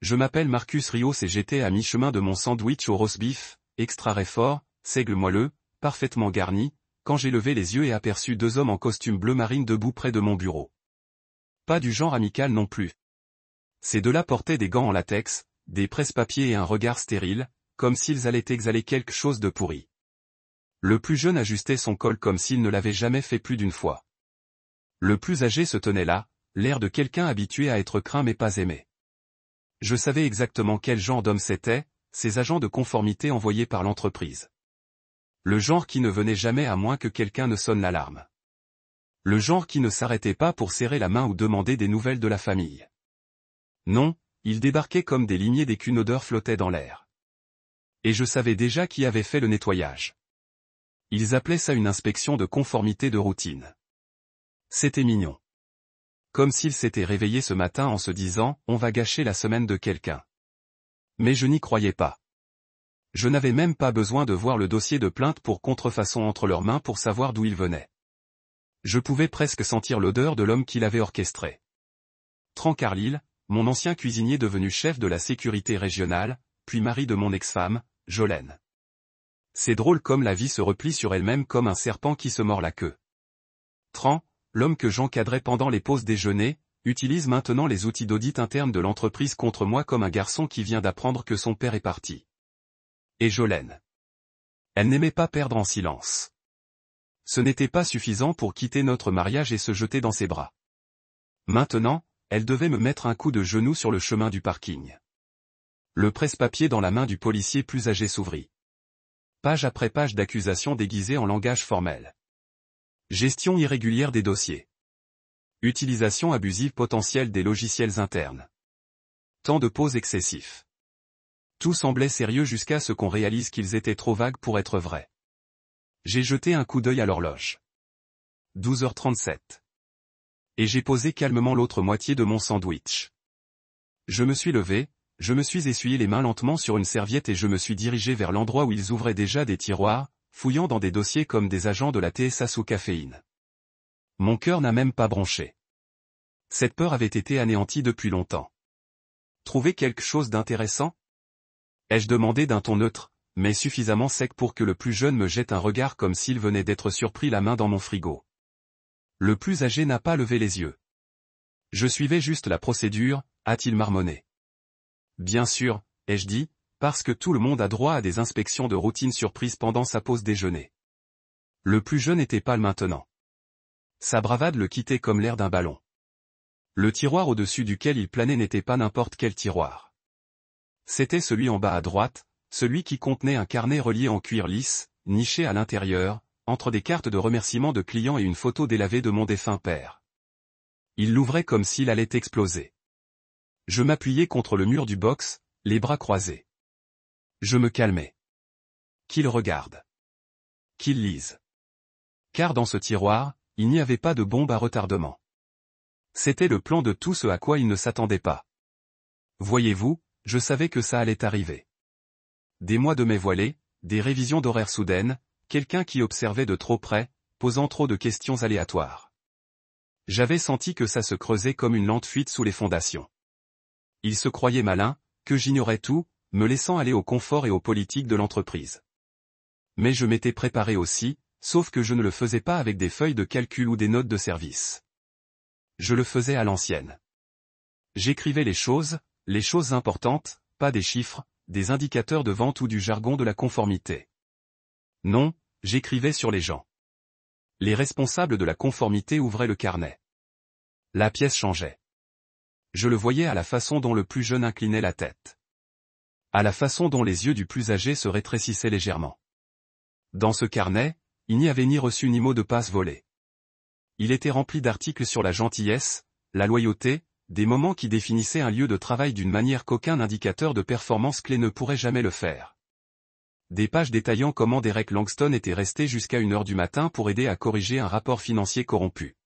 Je m'appelle Marcus Rios et j'étais à mi-chemin de mon sandwich au roast beef, extra réfort, seigle moelleux, parfaitement garni, quand j'ai levé les yeux et aperçu deux hommes en costume bleu marine debout près de mon bureau. Pas du genre amical non plus. Ces deux-là portaient des gants en latex, des presse-papiers et un regard stérile, comme s'ils allaient exhaler quelque chose de pourri. Le plus jeune ajustait son col comme s'il ne l'avait jamais fait plus d'une fois. Le plus âgé se tenait là, l'air de quelqu'un habitué à être craint mais pas aimé. Je savais exactement quel genre d'homme c'était, ces agents de conformité envoyés par l'entreprise. Le genre qui ne venait jamais à moins que quelqu'un ne sonne l'alarme. Le genre qui ne s'arrêtait pas pour serrer la main ou demander des nouvelles de la famille. Non, ils débarquaient comme des lignées dès qu'une odeur flottait dans l'air. Et je savais déjà qui avait fait le nettoyage. Ils appelaient ça une inspection de conformité de routine. C'était mignon. Comme s'ils s'étaient réveillés ce matin en se disant « on va gâcher la semaine de quelqu'un ». Mais je n'y croyais pas. Je n'avais même pas besoin de voir le dossier de plainte pour contrefaçon entre leurs mains pour savoir d'où il venait. Je pouvais presque sentir l'odeur de l'homme qui l'avait orchestré. Tran Carlyle, mon ancien cuisinier devenu chef de la sécurité régionale, puis mari de mon ex-femme, Jolene. C'est drôle comme la vie se replie sur elle-même comme un serpent qui se mord la queue. Tran, l'homme que j'encadrais pendant les pauses déjeuner, utilise maintenant les outils d'audit interne de l'entreprise contre moi comme un garçon qui vient d'apprendre que son père est parti. Et Jolene. Elle n'aimait pas perdre en silence. Ce n'était pas suffisant pour quitter notre mariage et se jeter dans ses bras. Maintenant, elle devait me mettre un coup de genou sur le chemin du parking. Le presse-papier dans la main du policier plus âgé s'ouvrit. Page après page d'accusations déguisées en langage formel. Gestion irrégulière des dossiers. Utilisation abusive potentielle des logiciels internes. Temps de pause excessif. Tout semblait sérieux jusqu'à ce qu'on réalise qu'ils étaient trop vagues pour être vrais. J'ai jeté un coup d'œil à l'horloge. 12h37. Et j'ai posé calmement l'autre moitié de mon sandwich. Je me suis levé, je me suis essuyé les mains lentement sur une serviette et je me suis dirigé vers l'endroit où ils ouvraient déjà des tiroirs, fouillant dans des dossiers comme des agents de la TSA sous caféine. Mon cœur n'a même pas bronché. Cette peur avait été anéantie depuis longtemps. Trouver quelque chose d'intéressant ? Ai-je demandé d'un ton neutre, mais suffisamment sec pour que le plus jeune me jette un regard comme s'il venait d'être surpris la main dans mon frigo. Le plus âgé n'a pas levé les yeux. Je suivais juste la procédure, a-t-il marmonné. Bien sûr, ai-je dit, parce que tout le monde a droit à des inspections de routine surprises pendant sa pause déjeuner. Le plus jeune était pâle maintenant. Sa bravade le quittait comme l'air d'un ballon. Le tiroir au-dessus duquel il planait n'était pas n'importe quel tiroir. C'était celui en bas à droite, celui qui contenait un carnet relié en cuir lisse, niché à l'intérieur, entre des cartes de remerciement de clients et une photo délavée de mon défunt père. Il l'ouvrait comme s'il allait exploser. Je m'appuyais contre le mur du box, les bras croisés. Je me calmais. Qu'il regarde. Qu'il lise. Car dans ce tiroir, il n'y avait pas de bombe à retardement. C'était le plan de tout ce à quoi il ne s'attendait pas. Voyez-vous, je savais que ça allait arriver. Des mois de mai voilés, des révisions d'horaires soudaines, quelqu'un qui observait de trop près, posant trop de questions aléatoires. J'avais senti que ça se creusait comme une lente fuite sous les fondations. Il se croyait malin, que j'ignorais tout, me laissant aller au confort et aux politiques de l'entreprise. Mais je m'étais préparé aussi, sauf que je ne le faisais pas avec des feuilles de calcul ou des notes de service. Je le faisais à l'ancienne. J'écrivais les choses importantes, pas des chiffres, des indicateurs de vente ou du jargon de la conformité. Non, j'écrivais sur les gens. Les responsables de la conformité ouvraient le carnet. La pièce changeait. Je le voyais à la façon dont le plus jeune inclinait la tête. À la façon dont les yeux du plus âgé se rétrécissaient légèrement. Dans ce carnet, il n'y avait ni reçu ni mot de passe volé. Il était rempli d'articles sur la gentillesse, la loyauté, des moments qui définissaient un lieu de travail d'une manière qu'aucun indicateur de performance clé ne pourrait jamais le faire. Des pages détaillant comment Derek Langston était resté jusqu'à 1h du matin pour aider à corriger un rapport financier corrompu.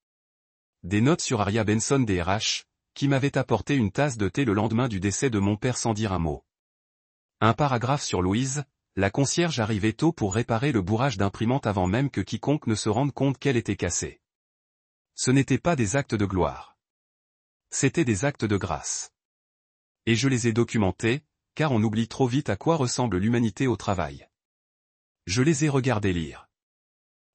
Des notes sur Aria Benson des RH, qui m'avait apporté une tasse de thé le lendemain du décès de mon père sans dire un mot. Un paragraphe sur Louise, la concierge arrivait tôt pour réparer le bourrage d'imprimante avant même que quiconque ne se rende compte qu'elle était cassée. Ce n'étaient pas des actes de gloire. C'étaient des actes de grâce. Et je les ai documentés, car on oublie trop vite à quoi ressemble l'humanité au travail. Je les ai regardés lire.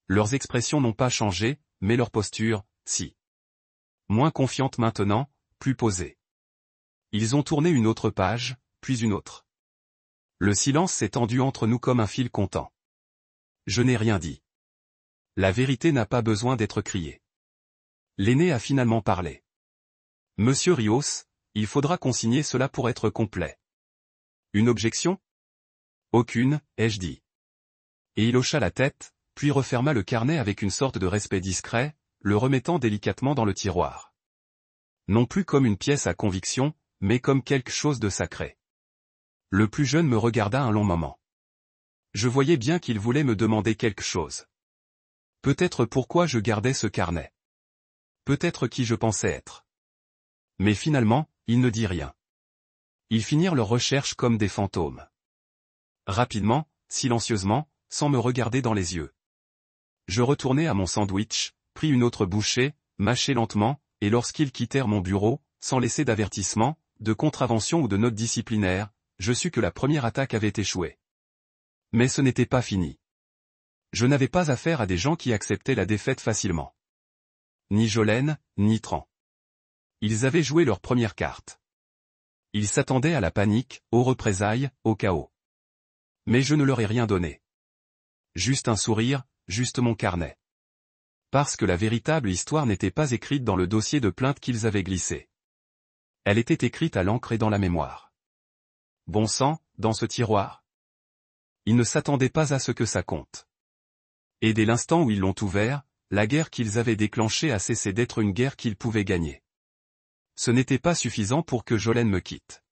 Leurs expressions n'ont pas changé, mais leur posture, si. Moins confiante maintenant, plus posée. Ils ont tourné une autre page, puis une autre. Le silence s'est tendu entre nous comme un fil contant. Je n'ai rien dit. La vérité n'a pas besoin d'être criée. L'aîné a finalement parlé. Monsieur Rios, il faudra consigner cela pour être complet. Une objection? Aucune, ai-je dit. Et il hocha la tête, puis referma le carnet avec une sorte de respect discret, le remettant délicatement dans le tiroir. Non plus comme une pièce à conviction, mais comme quelque chose de sacré. Le plus jeune me regarda un long moment. Je voyais bien qu'il voulait me demander quelque chose. Peut-être pourquoi je gardais ce carnet. Peut-être qui je pensais être. Mais finalement, il ne dit rien. Ils finirent leur recherche comme des fantômes. Rapidement, silencieusement, sans me regarder dans les yeux. Je retournai à mon sandwich, pris une autre bouchée, mâchai lentement, et lorsqu'ils quittèrent mon bureau, sans laisser d'avertissement, de contravention ou de note disciplinaire, je sus que la première attaque avait échoué. Mais ce n'était pas fini. Je n'avais pas affaire à des gens qui acceptaient la défaite facilement. Ni Jolene, ni Tran. Ils avaient joué leur première carte. Ils s'attendaient à la panique, aux représailles, au chaos. Mais je ne leur ai rien donné. Juste un sourire, juste mon carnet. Parce que la véritable histoire n'était pas écrite dans le dossier de plainte qu'ils avaient glissé. Elle était écrite à l'encre et dans la mémoire. Bon sang, dans ce tiroir. Ils ne s'attendaient pas à ce que ça compte. Et dès l'instant où ils l'ont ouvert, la guerre qu'ils avaient déclenchée a cessé d'être une guerre qu'ils pouvaient gagner. Ce n'était pas suffisant pour que Jolene me quitte.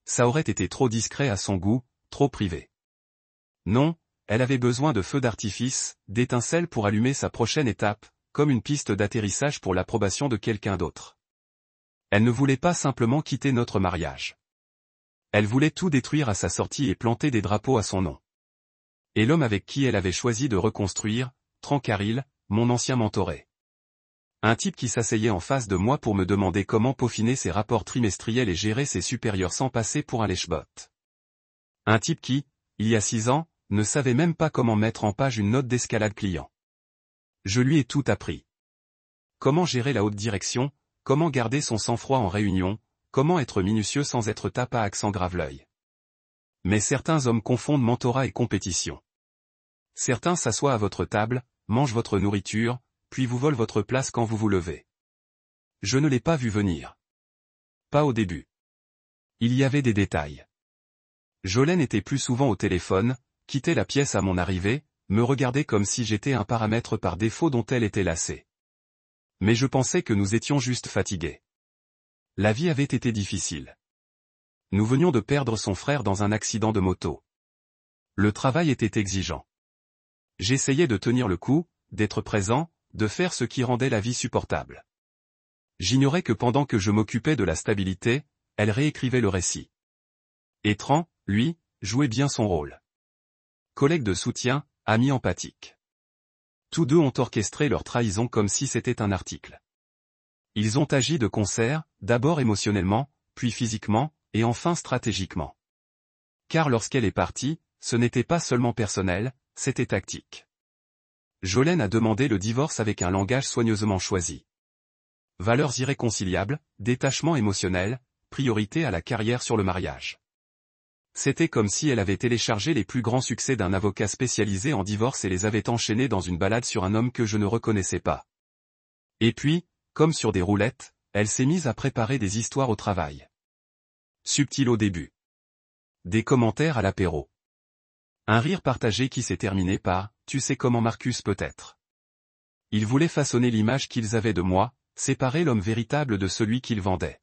Ça aurait été trop discret à son goût, trop privé. Non, elle avait besoin de feux d'artifice, d'étincelles pour allumer sa prochaine étape, comme une piste d'atterrissage pour l'approbation de quelqu'un d'autre. Elle ne voulait pas simplement quitter notre mariage. Elle voulait tout détruire à sa sortie et planter des drapeaux à son nom. Et l'homme avec qui elle avait choisi de reconstruire, Trancaril, mon ancien mentoré. Un type qui s'asseyait en face de moi pour me demander comment peaufiner ses rapports trimestriels et gérer ses supérieurs sans passer pour un lèche-botte. Un type qui, il y a 6 ans, ne savait même pas comment mettre en page une note d'escalade client. Je lui ai tout appris. Comment gérer la haute direction, comment garder son sang-froid en réunion, comment être minutieux sans être tape à accent grave-l'œil. Mais certains hommes confondent mentorat et compétition. Certains s'assoient à votre table, mangent votre nourriture, puis vous volent votre place quand vous vous levez. Je ne l'ai pas vu venir. Pas au début. Il y avait des détails. Jolene était plus souvent au téléphone, quittait la pièce à mon arrivée, me regardait comme si j'étais un paramètre par défaut dont elle était lassée. Mais je pensais que nous étions juste fatigués. La vie avait été difficile. Nous venions de perdre son frère dans un accident de moto. Le travail était exigeant. J'essayais de tenir le coup, d'être présent, de faire ce qui rendait la vie supportable. J'ignorais que pendant que je m'occupais de la stabilité, elle réécrivait le récit. Et Tran, lui, jouait bien son rôle. Collègue de soutien, ami empathique. Tous deux ont orchestré leur trahison comme si c'était un article. Ils ont agi de concert, d'abord émotionnellement, puis physiquement, et enfin stratégiquement. Car lorsqu'elle est partie, ce n'était pas seulement personnel, c'était tactique. Jolene a demandé le divorce avec un langage soigneusement choisi. Valeurs irréconciliables, détachement émotionnel, priorité à la carrière sur le mariage. C'était comme si elle avait téléchargé les plus grands succès d'un avocat spécialisé en divorce et les avait enchaînés dans une balade sur un homme que je ne reconnaissais pas. Et puis, comme sur des roulettes, elle s'est mise à préparer des histoires au travail. Subtil au début. Des commentaires à l'apéro. Un rire partagé qui s'est terminé par « Tu sais comment Marcus peut être ». Ils voulaient façonner l'image qu'ils avaient de moi, séparer l'homme véritable de celui qu'ils vendaient.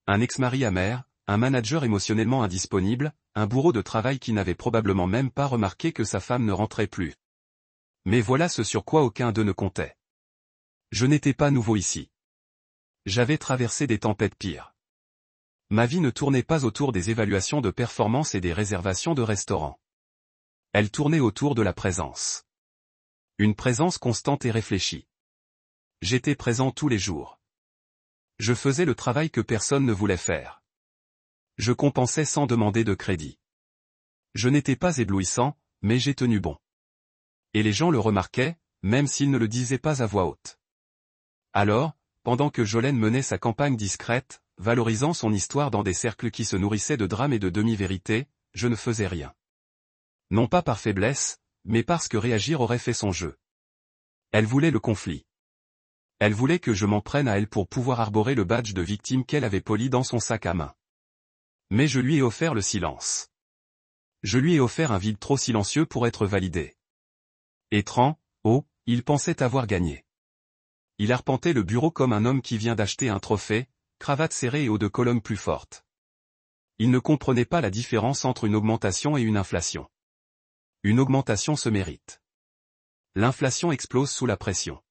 Un ex-mari amer, un manager émotionnellement indisponible, un bourreau de travail qui n'avait probablement même pas remarqué que sa femme ne rentrait plus. Mais voilà ce sur quoi aucun d'eux ne comptait. Je n'étais pas nouveau ici. J'avais traversé des tempêtes pires. Ma vie ne tournait pas autour des évaluations de performance et des réservations de restaurants. Elle tournait autour de la présence. Une présence constante et réfléchie. J'étais présent tous les jours. Je faisais le travail que personne ne voulait faire. Je compensais sans demander de crédit. Je n'étais pas éblouissant, mais j'ai tenu bon. Et les gens le remarquaient, même s'ils ne le disaient pas à voix haute. Alors, pendant que Jolene menait sa campagne discrète, valorisant son histoire dans des cercles qui se nourrissaient de drames et de demi-vérités, je ne faisais rien. Non pas par faiblesse, mais parce que réagir aurait fait son jeu. Elle voulait le conflit. Elle voulait que je m'en prenne à elle pour pouvoir arborer le badge de victime qu'elle avait poli dans son sac à main. Mais je lui ai offert le silence. Je lui ai offert un vide trop silencieux pour être validé. Étrange, il pensait avoir gagné. Il arpentait le bureau comme un homme qui vient d'acheter un trophée, cravate serrée et haut de colonne plus forte. Il ne comprenait pas la différence entre une augmentation et une inflation. Une augmentation se mérite. L'inflation explose sous la pression.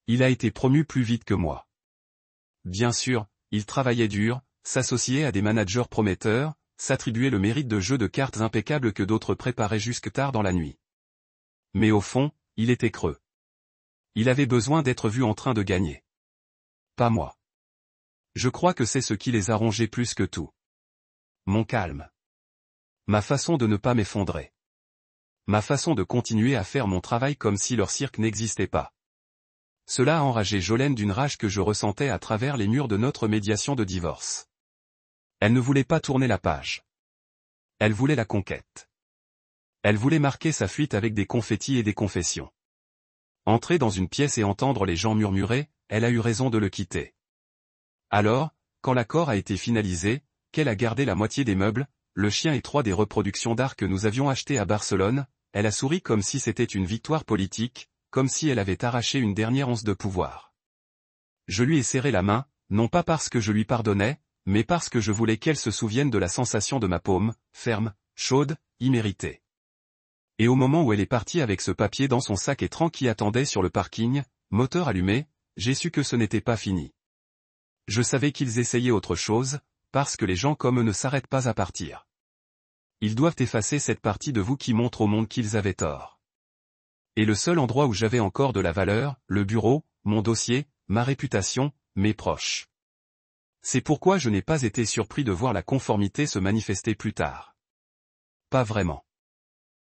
Il a été promu plus vite que moi. Bien sûr, il travaillait dur, s'associait à des managers prometteurs, s'attribuait le mérite de jeux de cartes impeccables que d'autres préparaient jusque tard dans la nuit. Mais au fond, il était creux. Il avait besoin d'être vu en train de gagner. Pas moi. Je crois que c'est ce qui les a rongés plus que tout. Mon calme. Ma façon de ne pas m'effondrer. Ma façon de continuer à faire mon travail comme si leur cirque n'existait pas. Cela a enragé Jolene d'une rage que je ressentais à travers les murs de notre médiation de divorce. Elle ne voulait pas tourner la page. Elle voulait la conquête. Elle voulait marquer sa fuite avec des confettis et des confessions. Entrer dans une pièce et entendre les gens murmurer, elle a eu raison de le quitter. Alors, quand l'accord a été finalisé, qu'elle a gardé la moitié des meubles, le chien et 3 des reproductions d'art que nous avions achetées à Barcelone, elle a souri comme si c'était une victoire politique, comme si elle avait arraché une dernière once de pouvoir. Je lui ai serré la main, non pas parce que je lui pardonnais, mais parce que je voulais qu'elle se souvienne de la sensation de ma paume, ferme, chaude, imméritée. Et au moment où elle est partie avec ce papier dans son sac étrange qui attendait sur le parking, moteur allumé, j'ai su que ce n'était pas fini. Je savais qu'ils essayaient autre chose, parce que les gens comme eux ne s'arrêtent pas à partir. Ils doivent effacer cette partie de vous qui montre au monde qu'ils avaient tort. Et le seul endroit où j'avais encore de la valeur, le bureau, mon dossier, ma réputation, mes proches. C'est pourquoi je n'ai pas été surpris de voir la conformité se manifester plus tard. Pas vraiment.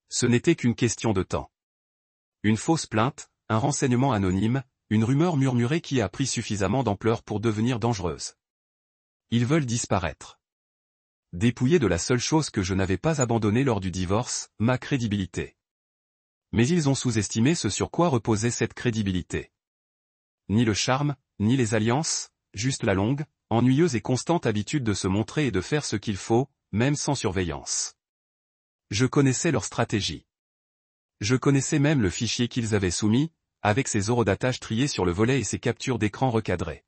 Ce n'était qu'une question de temps. Une fausse plainte, un renseignement anonyme, une rumeur murmurée qui a pris suffisamment d'ampleur pour devenir dangereuse. Ils veulent disparaître. Dépouillés de la seule chose que je n'avais pas abandonnée lors du divorce, ma crédibilité. Mais ils ont sous-estimé ce sur quoi reposait cette crédibilité. Ni le charme, ni les alliances, juste la longue, ennuyeuse et constante habitude de se montrer et de faire ce qu'il faut, même sans surveillance. Je connaissais leur stratégie. Je connaissais même le fichier qu'ils avaient soumis, avec ses horodatage triés sur le volet et ses captures d'écran recadrées.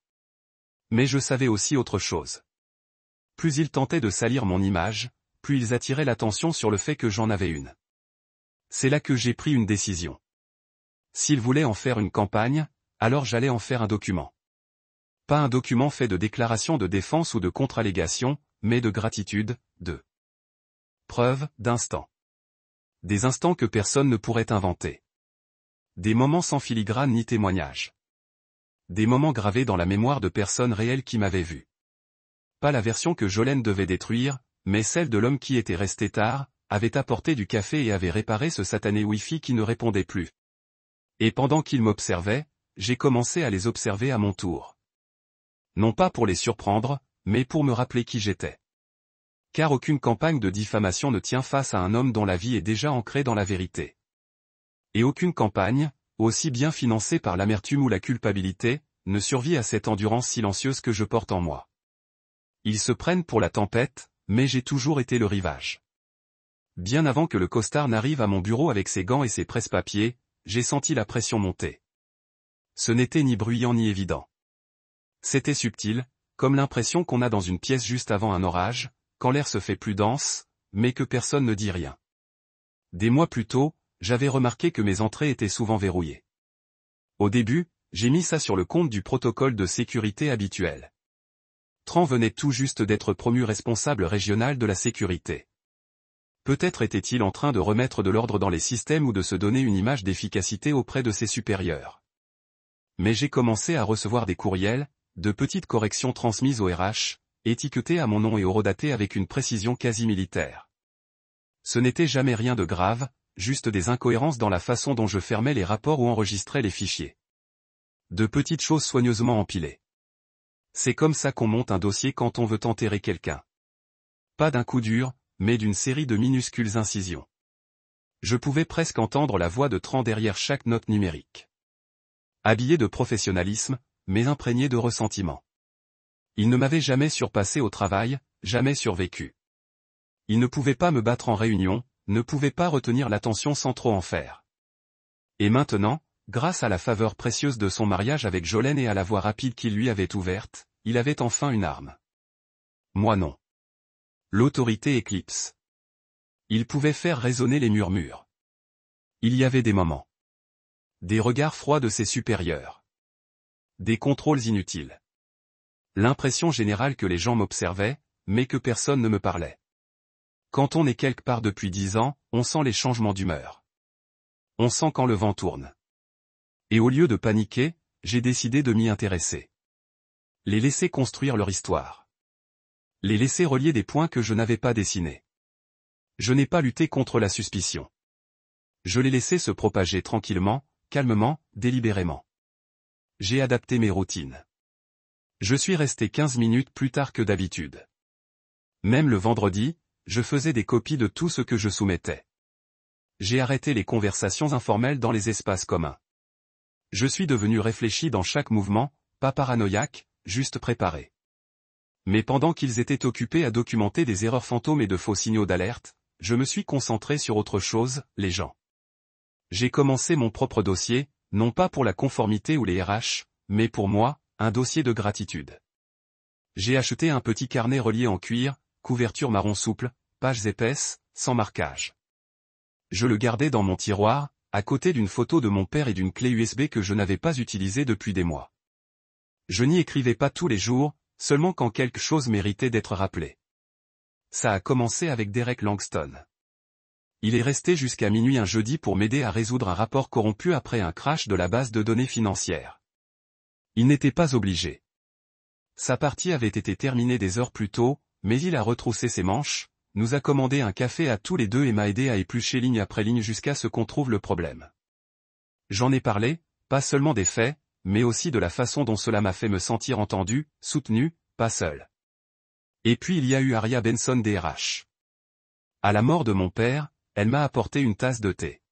Mais je savais aussi autre chose. Plus ils tentaient de salir mon image, plus ils attiraient l'attention sur le fait que j'en avais une. C'est là que j'ai pris une décision. S'ils voulaient en faire une campagne, alors j'allais en faire un document. Pas un document fait de déclarations de défense ou de contre-allégations, mais de gratitude, de preuves, d'instants. Des instants que personne ne pourrait inventer. Des moments sans filigrane ni témoignage. Des moments gravés dans la mémoire de personnes réelles qui m'avaient vu. Pas la version que Jolene devait détruire, mais celle de l'homme qui était resté tard, avait apporté du café et avait réparé ce satané Wi-Fi qui ne répondait plus. Et pendant qu'ils m'observaient, j'ai commencé à les observer à mon tour. Non pas pour les surprendre, mais pour me rappeler qui j'étais. Car aucune campagne de diffamation ne tient face à un homme dont la vie est déjà ancrée dans la vérité. Et aucune campagne, aussi bien financée par l'amertume ou la culpabilité, ne survit à cette endurance silencieuse que je porte en moi. Ils se prennent pour la tempête, mais j'ai toujours été le rivage. Bien avant que le costard n'arrive à mon bureau avec ses gants et ses presse-papiers, j'ai senti la pression monter. Ce n'était ni bruyant ni évident. C'était subtil, comme l'impression qu'on a dans une pièce juste avant un orage, quand l'air se fait plus dense, mais que personne ne dit rien. Des mois plus tôt, j'avais remarqué que mes entrées étaient souvent verrouillées. Au début, j'ai mis ça sur le compte du protocole de sécurité habituel. Tran venait tout juste d'être promu responsable régional de la sécurité. Peut-être était-il en train de remettre de l'ordre dans les systèmes ou de se donner une image d'efficacité auprès de ses supérieurs. Mais j'ai commencé à recevoir des courriels, de petites corrections transmises au RH, étiquetés à mon nom et horodatés avec une précision quasi militaire. Ce n'était jamais rien de grave, juste des incohérences dans la façon dont je fermais les rapports ou enregistrais les fichiers. De petites choses soigneusement empilées. C'est comme ça qu'on monte un dossier quand on veut enterrer quelqu'un. Pas d'un coup dur, mais d'une série de minuscules incisions. Je pouvais presque entendre la voix de Tran derrière chaque note numérique. Habillé de professionnalisme, mais imprégné de ressentiment. Il ne m'avait jamais surpassé au travail, jamais survécu. Il ne pouvait pas me battre en réunion, ne pouvait pas retenir l'attention sans trop en faire. Et maintenant, grâce à la faveur précieuse de son mariage avec Jolene et à la voie rapide qu'il lui avait ouverte, il avait enfin une arme. Moi non. L'autorité éclipse. Il pouvait faire résonner les murmures. Il y avait des moments. Des regards froids de ses supérieurs. Des contrôles inutiles. L'impression générale que les gens m'observaient, mais que personne ne me parlait. Quand on est quelque part depuis 10 ans, on sent les changements d'humeur. On sent quand le vent tourne. Et au lieu de paniquer, j'ai décidé de m'y intéresser. Les laisser construire leur histoire. Les laisser relier des points que je n'avais pas dessinés. Je n'ai pas lutté contre la suspicion. Je l'ai laissé se propager tranquillement, calmement, délibérément. J'ai adapté mes routines. Je suis resté 15 minutes plus tard que d'habitude. Même le vendredi, je faisais des copies de tout ce que je soumettais. J'ai arrêté les conversations informelles dans les espaces communs. Je suis devenu réfléchi dans chaque mouvement, pas paranoïaque, juste préparé. Mais pendant qu'ils étaient occupés à documenter des erreurs fantômes et de faux signaux d'alerte, je me suis concentré sur autre chose, les gens. J'ai commencé mon propre dossier, non pas pour la conformité ou les RH, mais pour moi, un dossier de gratitude. J'ai acheté un petit carnet relié en cuir, couverture marron souple, pages épaisses, sans marquage. Je le gardais dans mon tiroir, à côté d'une photo de mon père et d'une clé USB que je n'avais pas utilisée depuis des mois. Je n'y écrivais pas tous les jours, seulement quand quelque chose méritait d'être rappelé. Ça a commencé avec Derek Langston. Il est resté jusqu'à minuit un jeudi pour m'aider à résoudre un rapport corrompu après un crash de la base de données financière. Il n'était pas obligé. Sa partie avait été terminée des heures plus tôt, mais il a retroussé ses manches, nous a commandé un café à tous les deux et m'a aidé à éplucher ligne après ligne jusqu'à ce qu'on trouve le problème. J'en ai parlé, pas seulement des faits, mais aussi de la façon dont cela m'a fait me sentir entendu, soutenu, pas seul. Et puis il y a eu Aria Benson DRH. À la mort de mon père, elle m'a apporté une tasse de thé.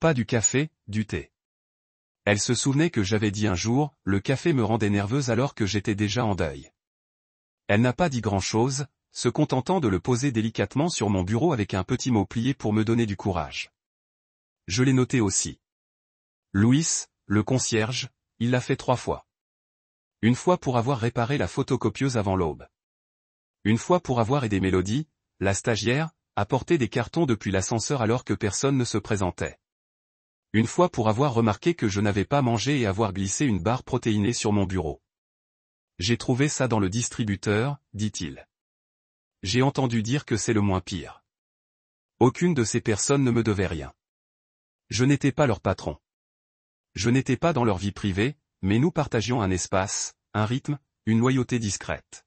Pas du café, du thé. Elle se souvenait que j'avais dit un jour, le café me rendait nerveuse alors que j'étais déjà en deuil. Elle n'a pas dit grand-chose, se contentant de le poser délicatement sur mon bureau avec un petit mot plié pour me donner du courage. Je l'ai noté aussi. Louis, le concierge, il l'a fait 3 fois. Une fois pour avoir réparé la photocopieuse avant l'aube. Une fois pour avoir aidé Mélodie, la stagiaire, à porter des cartons depuis l'ascenseur alors que personne ne se présentait. Une fois pour avoir remarqué que je n'avais pas mangé et avoir glissé une barre protéinée sur mon bureau. J'ai trouvé ça dans le distributeur, dit-il. J'ai entendu dire que c'est le moins pire. Aucune de ces personnes ne me devait rien. Je n'étais pas leur patron. Je n'étais pas dans leur vie privée, mais nous partagions un espace, un rythme, une loyauté discrète.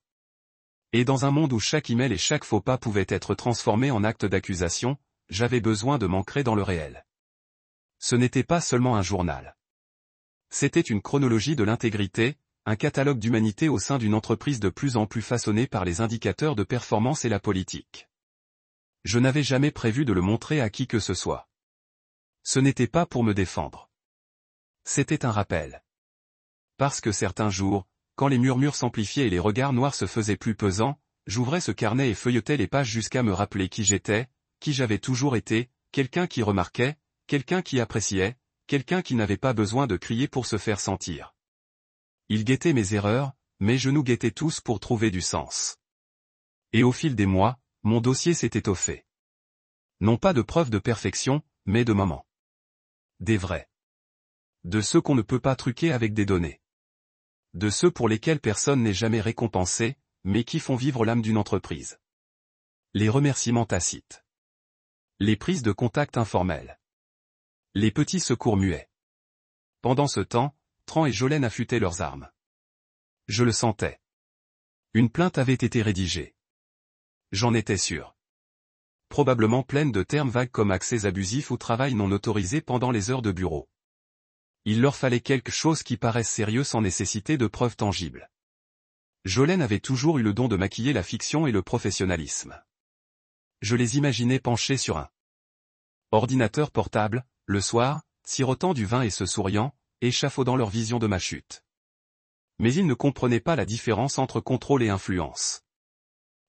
Et dans un monde où chaque email et chaque faux pas pouvaient être transformés en actes d'accusation, j'avais besoin de m'ancrer dans le réel. Ce n'était pas seulement un journal. C'était une chronologie de l'intégrité, un catalogue d'humanité au sein d'une entreprise de plus en plus façonnée par les indicateurs de performance et la politique. Je n'avais jamais prévu de le montrer à qui que ce soit. Ce n'était pas pour me défendre. C'était un rappel. Parce que certains jours, quand les murmures s'amplifiaient et les regards noirs se faisaient plus pesants, j'ouvrais ce carnet et feuilletais les pages jusqu'à me rappeler qui j'étais, qui j'avais toujours été, quelqu'un qui remarquait, quelqu'un qui appréciait, quelqu'un qui n'avait pas besoin de crier pour se faire sentir. Il guettait mes erreurs, mais je nous guettais tous pour trouver du sens. Et au fil des mois, mon dossier s'est étoffé. Non pas de preuves de perfection, mais de moments. Des vrais. De ceux qu'on ne peut pas truquer avec des données. De ceux pour lesquels personne n'est jamais récompensé, mais qui font vivre l'âme d'une entreprise. Les remerciements tacites. Les prises de contact informelles. Les petits secours muets. Pendant ce temps, Tran et Jolene affûtaient leurs armes. Je le sentais. Une plainte avait été rédigée. J'en étais sûr. Probablement pleine de termes vagues comme accès abusif ou travail non autorisé pendant les heures de bureau. Il leur fallait quelque chose qui paraisse sérieux sans nécessiter de preuves tangibles. Jolene avait toujours eu le don de maquiller la fiction et le professionnalisme. Je les imaginais penchés sur un ordinateur portable, le soir, sirotant du vin et se souriant, échafaudant leur vision de ma chute. Mais ils ne comprenaient pas la différence entre contrôle et influence.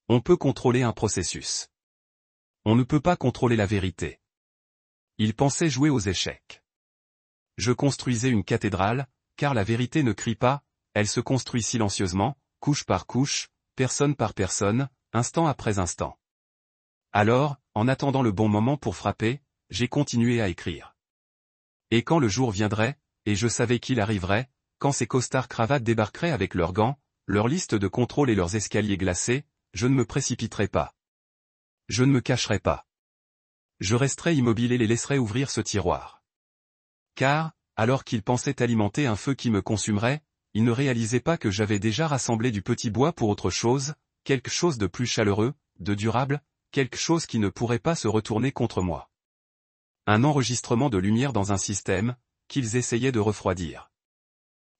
On peut contrôler un processus. On ne peut pas contrôler la vérité. Ils pensaient jouer aux échecs. Je construisais une cathédrale, car la vérité ne crie pas, elle se construit silencieusement, couche par couche, personne par personne, instant après instant. Alors, en attendant le bon moment pour frapper, j'ai continué à écrire. Et quand le jour viendrait, et je savais qu'il arriverait, quand ces costards cravates débarqueraient avec leurs gants, leurs listes de contrôle et leurs escaliers glacés, je ne me précipiterais pas. Je ne me cacherais pas. Je resterais immobile et les laisserais ouvrir ce tiroir. Car, alors qu'ils pensaient alimenter un feu qui me consumerait, ils ne réalisaient pas que j'avais déjà rassemblé du petit bois pour autre chose, quelque chose de plus chaleureux, de durable, quelque chose qui ne pourrait pas se retourner contre moi. Un enregistrement de lumière dans un système, qu'ils essayaient de refroidir.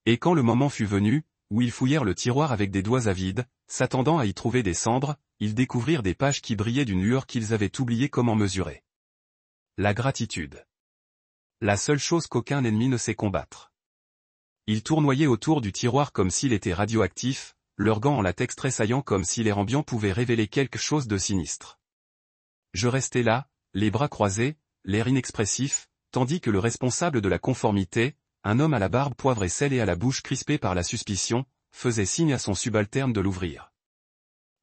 Et quand le moment fut venu, où ils fouillèrent le tiroir avec des doigts avides, s'attendant à y trouver des cendres, ils découvrirent des pages qui brillaient d'une lueur qu'ils avaient oublié comment mesurer. La gratitude. La seule chose qu'aucun ennemi ne sait combattre. Ils tournoyaient autour du tiroir comme s'il était radioactif, leurs gants en latex tressaillant comme si l'air ambiant pouvait révéler quelque chose de sinistre. Je restais là, les bras croisés, l'air inexpressif, tandis que le responsable de la conformité, un homme à la barbe poivre et sel et à la bouche crispée par la suspicion, faisait signe à son subalterne de l'ouvrir.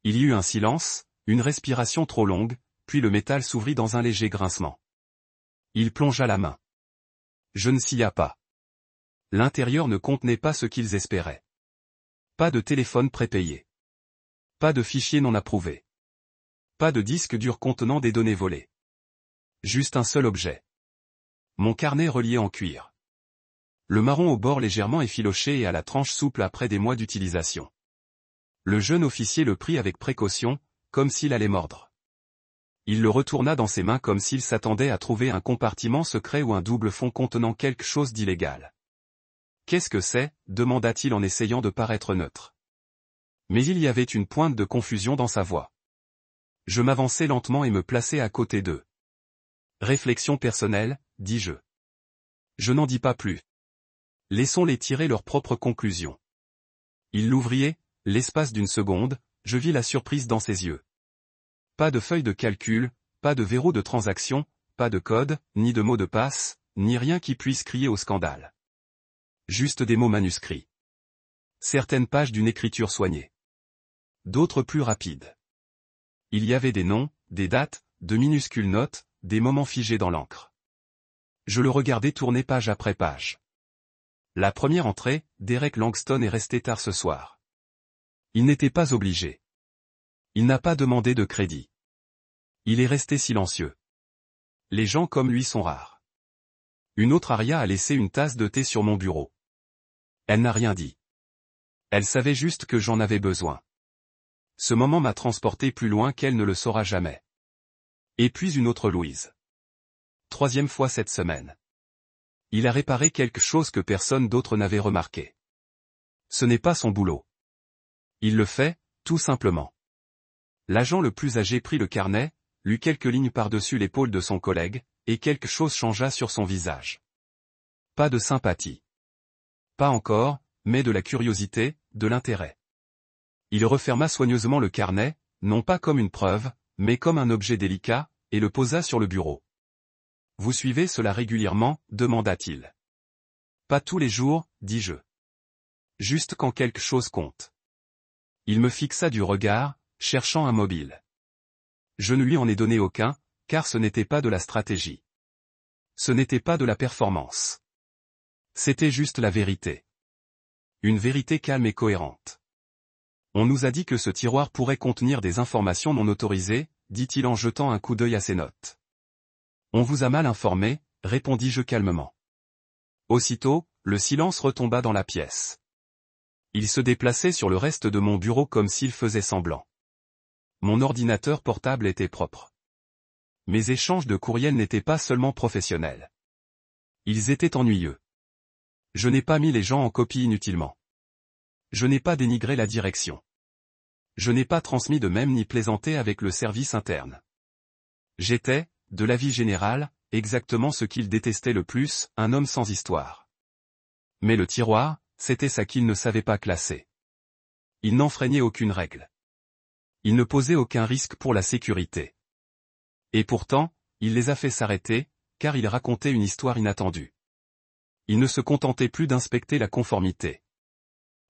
Il y eut un silence, une respiration trop longue, puis le métal s'ouvrit dans un léger grincement. Il plongea la main. Je ne scia pas. L'intérieur ne contenait pas ce qu'ils espéraient. Pas de téléphone prépayé. Pas de fichier non approuvé. Pas de disque dur contenant des données volées. Juste un seul objet. Mon carnet relié en cuir. Le marron au bord légèrement effiloché et à la tranche souple après des mois d'utilisation. Le jeune officier le prit avec précaution, comme s'il allait mordre. Il le retourna dans ses mains comme s'il s'attendait à trouver un compartiment secret ou un double fond contenant quelque chose d'illégal. « Qu'est-ce que c'est » demanda-t-il en essayant de paraître neutre. Mais il y avait une pointe de confusion dans sa voix. Je m'avançai lentement et me plaçai à côté d'eux. « Réflexion personnelle, dis-je. Je n'en dis pas plus. Laissons-les tirer leurs propres conclusions. » Il l'ouvrit, l'espace d'une seconde, je vis la surprise dans ses yeux. Pas de feuille de calcul, pas de verrou de transaction, pas de code, ni de mot de passe, ni rien qui puisse crier au scandale. Juste des mots manuscrits. Certaines pages d'une écriture soignée. D'autres plus rapides. Il y avait des noms, des dates, de minuscules notes, des moments figés dans l'encre. Je le regardais tourner page après page. La première entrée, Derek Langston est resté tard ce soir. Il n'était pas obligé. Il n'a pas demandé de crédit. Il est resté silencieux. Les gens comme lui sont rares. Une autre aria a laissé une tasse de thé sur mon bureau. Elle n'a rien dit. Elle savait juste que j'en avais besoin. Ce moment m'a transporté plus loin qu'elle ne le saura jamais. Et puis une autre Louise. Troisième fois cette semaine. Il a réparé quelque chose que personne d'autre n'avait remarqué. Ce n'est pas son boulot. Il le fait, tout simplement. L'agent le plus âgé prit le carnet, lut quelques lignes par-dessus l'épaule de son collègue, et quelque chose changea sur son visage. Pas de sympathie. Pas encore, mais de la curiosité, de l'intérêt. Il referma soigneusement le carnet, non pas comme une preuve, mais comme un objet délicat, et le posa sur le bureau. « Vous suivez cela régulièrement » demanda-t-il. « Pas tous les jours » dis-je. « Juste quand quelque chose compte. » Il me fixa du regard, cherchant un mobile. Je ne lui en ai donné aucun, car ce n'était pas de la stratégie. Ce n'était pas de la performance. C'était juste la vérité. Une vérité calme et cohérente. On nous a dit que ce tiroir pourrait contenir des informations non autorisées, dit-il en jetant un coup d'œil à ses notes. On vous a mal informé, répondis-je calmement. Aussitôt, le silence retomba dans la pièce. Il se déplaçait sur le reste de mon bureau comme s'il faisait semblant. Mon ordinateur portable était propre. Mes échanges de courriels n'étaient pas seulement professionnels. Ils étaient ennuyeux. Je n'ai pas mis les gens en copie inutilement. Je n'ai pas dénigré la direction. Je n'ai pas transmis de même ni plaisanté avec le service interne. J'étais, de l'avis général, exactement ce qu'il détestait le plus, un homme sans histoire. Mais le tiroir, c'était ça qu'il ne savait pas classer. Il n'enfreignait aucune règle. Il ne posait aucun risque pour la sécurité. Et pourtant, il les a fait s'arrêter, car il racontait une histoire inattendue. Il ne se contentait plus d'inspecter la conformité.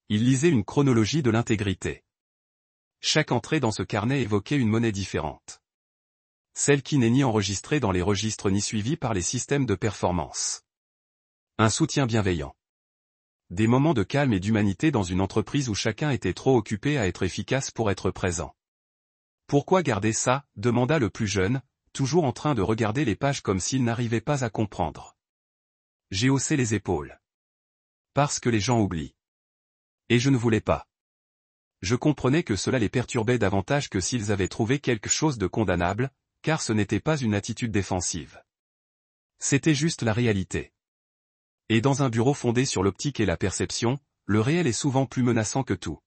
Il lisait une chronologie de l'intégrité. Chaque entrée dans ce carnet évoquait une monnaie différente. Celle qui n'est ni enregistrée dans les registres ni suivie par les systèmes de performance. Un soutien bienveillant. Des moments de calme et d'humanité dans une entreprise où chacun était trop occupé à être efficace pour être présent. Pourquoi garder ça, demanda le plus jeune, toujours en train de regarder les pages comme s'il n'arrivait pas à comprendre. J'ai haussé les épaules. Parce que les gens oublient. Et je ne voulais pas. Je comprenais que cela les perturbait davantage que s'ils avaient trouvé quelque chose de condamnable, car ce n'était pas une attitude défensive. C'était juste la réalité. Et dans un bureau fondé sur l'optique et la perception, le réel est souvent plus menaçant que tout.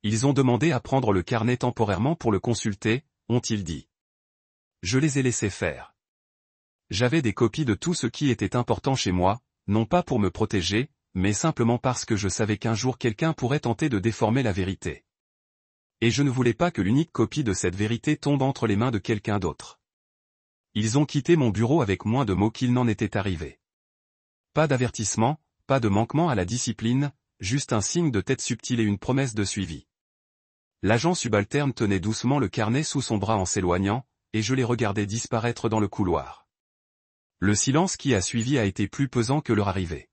Ils ont demandé à prendre le carnet temporairement pour le consulter, ont-ils dit. Je les ai laissés faire. J'avais des copies de tout ce qui était important chez moi, non pas pour me protéger, mais simplement parce que je savais qu'un jour quelqu'un pourrait tenter de déformer la vérité. Et je ne voulais pas que l'unique copie de cette vérité tombe entre les mains de quelqu'un d'autre. Ils ont quitté mon bureau avec moins de mots qu'il n'en était arrivé. Pas d'avertissement, pas de manquement à la discipline, juste un signe de tête subtil et une promesse de suivi. L'agent subalterne tenait doucement le carnet sous son bras en s'éloignant, et je les regardais disparaître dans le couloir. Le silence qui a suivi a été plus pesant que leur arrivée.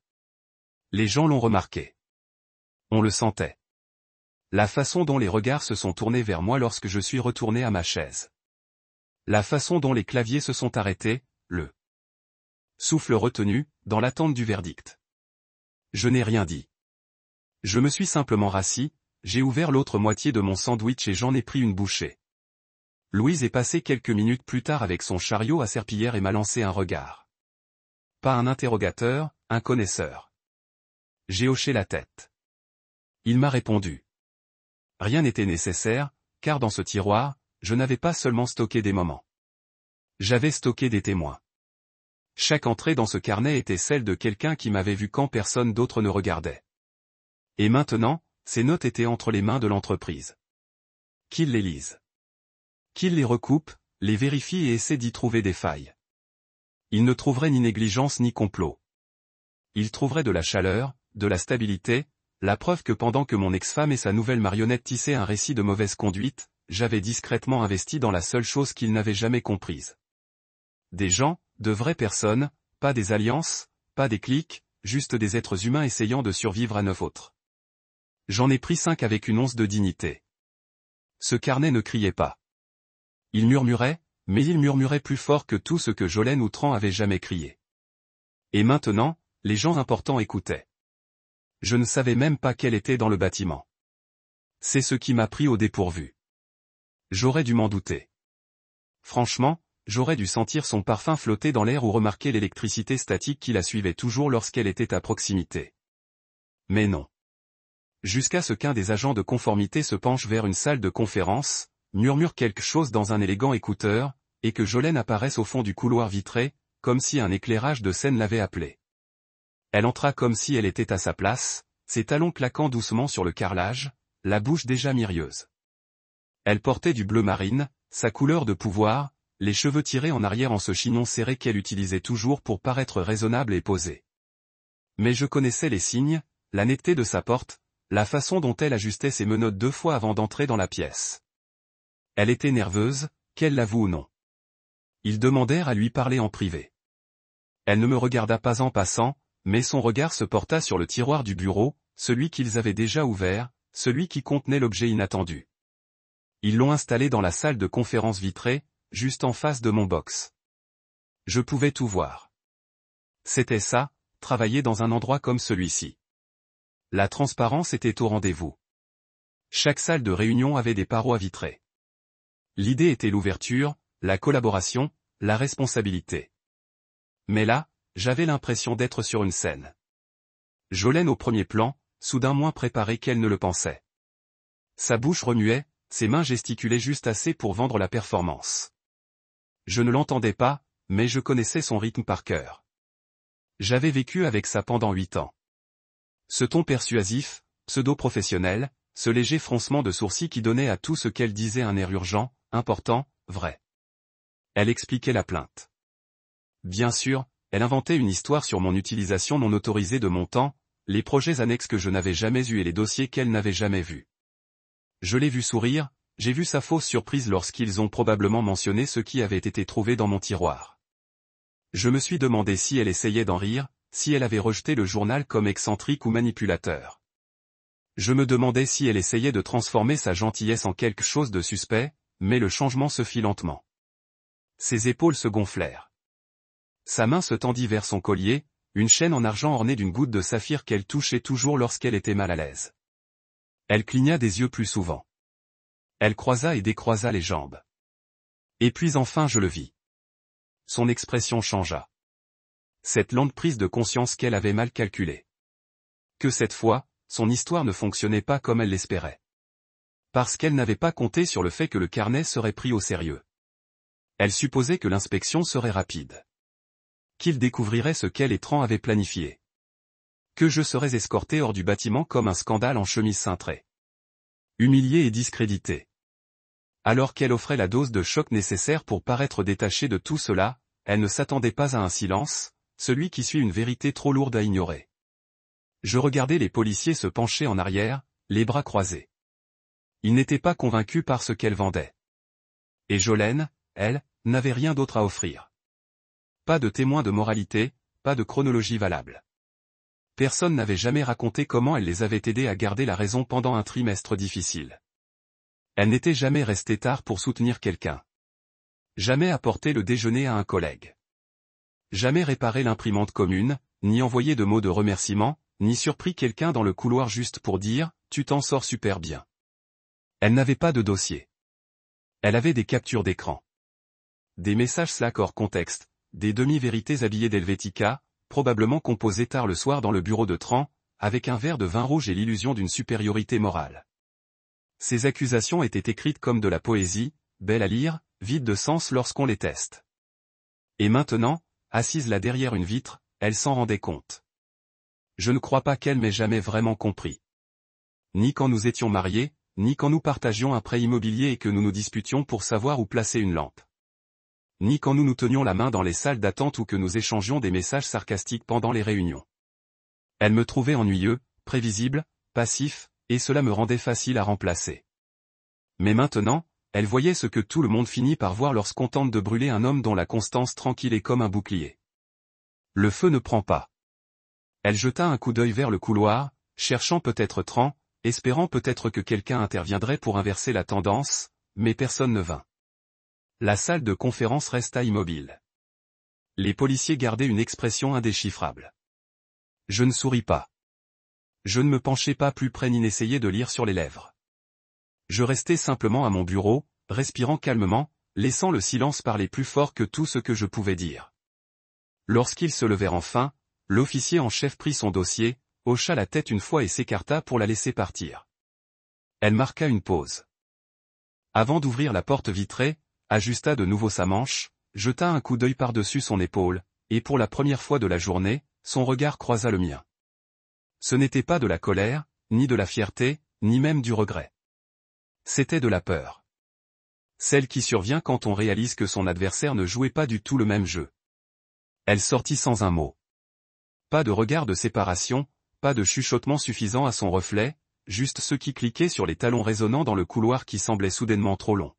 Les gens l'ont remarqué. On le sentait. La façon dont les regards se sont tournés vers moi lorsque je suis retourné à ma chaise. La façon dont les claviers se sont arrêtés, le souffle retenu, dans l'attente du verdict. Je n'ai rien dit. Je me suis simplement rassis, j'ai ouvert l'autre moitié de mon sandwich et j'en ai pris une bouchée. Louise est passée quelques minutes plus tard avec son chariot à serpillière et m'a lancé un regard. Pas un interrogateur, un connaisseur. J'ai hoché la tête. Il m'a répondu. Rien n'était nécessaire, car dans ce tiroir, je n'avais pas seulement stocké des moments. J'avais stocké des témoins. Chaque entrée dans ce carnet était celle de quelqu'un qui m'avait vu quand personne d'autre ne regardait. Et maintenant, ces notes étaient entre les mains de l'entreprise. Qu'ils les lisent. Qu'ils les recoupent, les vérifient et essaient d'y trouver des failles. Ils ne trouveraient ni négligence ni complot. Ils trouveraient de la chaleur, de la stabilité, la preuve que pendant que mon ex-femme et sa nouvelle marionnette tissaient un récit de mauvaise conduite, j'avais discrètement investi dans la seule chose qu'ils n'avaient jamais comprise. Des gens, de vraies personnes, pas des alliances, pas des cliques, juste des êtres humains essayant de survivre à 9 autres. J'en ai pris 5 avec une once de dignité. Ce carnet ne criait pas. Il murmurait, mais il murmurait plus fort que tout ce que Jolene ou Tran avaient jamais crié. Et maintenant, les gens importants écoutaient. Je ne savais même pas qu'elle était dans le bâtiment. C'est ce qui m'a pris au dépourvu. J'aurais dû m'en douter. Franchement, j'aurais dû sentir son parfum flotter dans l'air ou remarquer l'électricité statique qui la suivait toujours lorsqu'elle était à proximité. Mais non. Jusqu'à ce qu'un des agents de conformité se penche vers une salle de conférence, murmure quelque chose dans un élégant écouteur, et que Jolene apparaisse au fond du couloir vitré, comme si un éclairage de scène l'avait appelée. Elle entra comme si elle était à sa place, ses talons claquant doucement sur le carrelage, la bouche déjà mirieuse. Elle portait du bleu marine, sa couleur de pouvoir, les cheveux tirés en arrière en ce chignon serré qu'elle utilisait toujours pour paraître raisonnable et posée. Mais je connaissais les signes, la netteté de sa porte, la façon dont elle ajustait ses menottes 2 fois avant d'entrer dans la pièce. Elle était nerveuse, qu'elle l'avoue ou non. Ils demandèrent à lui parler en privé. Elle ne me regarda pas en passant, mais son regard se porta sur le tiroir du bureau, celui qu'ils avaient déjà ouvert, celui qui contenait l'objet inattendu. Ils l'ont installé dans la salle de conférence vitrée, juste en face de mon box. Je pouvais tout voir. C'était ça, travailler dans un endroit comme celui-ci. La transparence était au rendez-vous. Chaque salle de réunion avait des parois vitrées. L'idée était l'ouverture, la collaboration, la responsabilité. Mais là, j'avais l'impression d'être sur une scène. Jolène au premier plan, soudain moins préparée qu'elle ne le pensait. Sa bouche remuait, ses mains gesticulaient juste assez pour vendre la performance. Je ne l'entendais pas, mais je connaissais son rythme par cœur. J'avais vécu avec ça pendant 8 ans. Ce ton persuasif, pseudo-professionnel, ce léger froncement de sourcils qui donnait à tout ce qu'elle disait un air urgent, important, vrai. Elle expliquait la plainte. Bien sûr, elle inventait une histoire sur mon utilisation non autorisée de mon temps, les projets annexes que je n'avais jamais eus et les dossiers qu'elle n'avait jamais vus. Je l'ai vu sourire, j'ai vu sa fausse surprise lorsqu'ils ont probablement mentionné ce qui avait été trouvé dans mon tiroir. Je me suis demandé si elle essayait d'en rire, si elle avait rejeté le journal comme excentrique ou manipulateur. Je me demandais si elle essayait de transformer sa gentillesse en quelque chose de suspect, mais le changement se fit lentement. Ses épaules se gonflèrent. Sa main se tendit vers son collier, une chaîne en argent ornée d'une goutte de saphir qu'elle touchait toujours lorsqu'elle était mal à l'aise. Elle cligna des yeux plus souvent. Elle croisa et décroisa les jambes. Et puis enfin je le vis. Son expression changea. Cette lente prise de conscience qu'elle avait mal calculée. Que cette fois, son histoire ne fonctionnait pas comme elle l'espérait. Parce qu'elle n'avait pas compté sur le fait que le carnet serait pris au sérieux. Elle supposait que l'inspection serait rapide. Qu'il découvrirait ce qu'elle et Tran avaient planifié. Que je serais escorté hors du bâtiment comme un scandale en chemise cintrée. Humilié et discrédité. Alors qu'elle offrait la dose de choc nécessaire pour paraître détachée de tout cela, elle ne s'attendait pas à un silence, celui qui suit une vérité trop lourde à ignorer. Je regardais les policiers se pencher en arrière, les bras croisés. Ils n'étaient pas convaincus par ce qu'elle vendait. Et Jolène, elle, n'avait rien d'autre à offrir. Pas de témoin de moralité, pas de chronologie valable. Personne n'avait jamais raconté comment elle les avait aidés à garder la raison pendant un trimestre difficile. Elle n'était jamais restée tard pour soutenir quelqu'un. Jamais apporté le déjeuner à un collègue. Jamais réparé l'imprimante commune, ni envoyé de mots de remerciement, ni surpris quelqu'un dans le couloir juste pour dire « tu t'en sors super bien ». Elle n'avait pas de dossier. Elle avait des captures d'écran. Des messages Slack hors contexte, des demi-vérités habillées d'Helvetica, probablement composées tard le soir dans le bureau de Tran, avec un verre de vin rouge et l'illusion d'une supériorité morale. Ces accusations étaient écrites comme de la poésie, belles à lire, vides de sens lorsqu'on les teste. Et maintenant, assise là derrière une vitre, elle s'en rendait compte. Je ne crois pas qu'elle m'ait jamais vraiment compris. Ni quand nous étions mariés, ni quand nous partagions un prêt immobilier et que nous nous disputions pour savoir où placer une lampe. Ni quand nous nous tenions la main dans les salles d'attente ou que nous échangions des messages sarcastiques pendant les réunions. Elle me trouvait ennuyeux, prévisible, passif, et cela me rendait facile à remplacer. Mais maintenant, elle voyait ce que tout le monde finit par voir lorsqu'on tente de brûler un homme dont la constance tranquille est comme un bouclier. Le feu ne prend pas. Elle jeta un coup d'œil vers le couloir, cherchant peut-être Tran, espérant peut-être que quelqu'un interviendrait pour inverser la tendance, mais personne ne vint. La salle de conférence resta immobile. Les policiers gardaient une expression indéchiffrable. Je ne souris pas. Je ne me penchai pas plus près ni n'essayais de lire sur les lèvres. Je restais simplement à mon bureau, respirant calmement, laissant le silence parler plus fort que tout ce que je pouvais dire. Lorsqu'ils se levèrent enfin, l'officier en chef prit son dossier, hocha la tête une fois et s'écarta pour la laisser partir. Elle marqua une pause. Avant d'ouvrir la porte vitrée, ajusta de nouveau sa manche, jeta un coup d'œil par-dessus son épaule, et pour la première fois de la journée, son regard croisa le mien. Ce n'était pas de la colère, ni de la fierté, ni même du regret. C'était de la peur. Celle qui survient quand on réalise que son adversaire ne jouait pas du tout le même jeu. Elle sortit sans un mot. Pas de regard de séparation, pas de chuchotement suffisant à son reflet, juste ceux qui cliquaient sur les talons résonnants dans le couloir qui semblait soudainement trop long.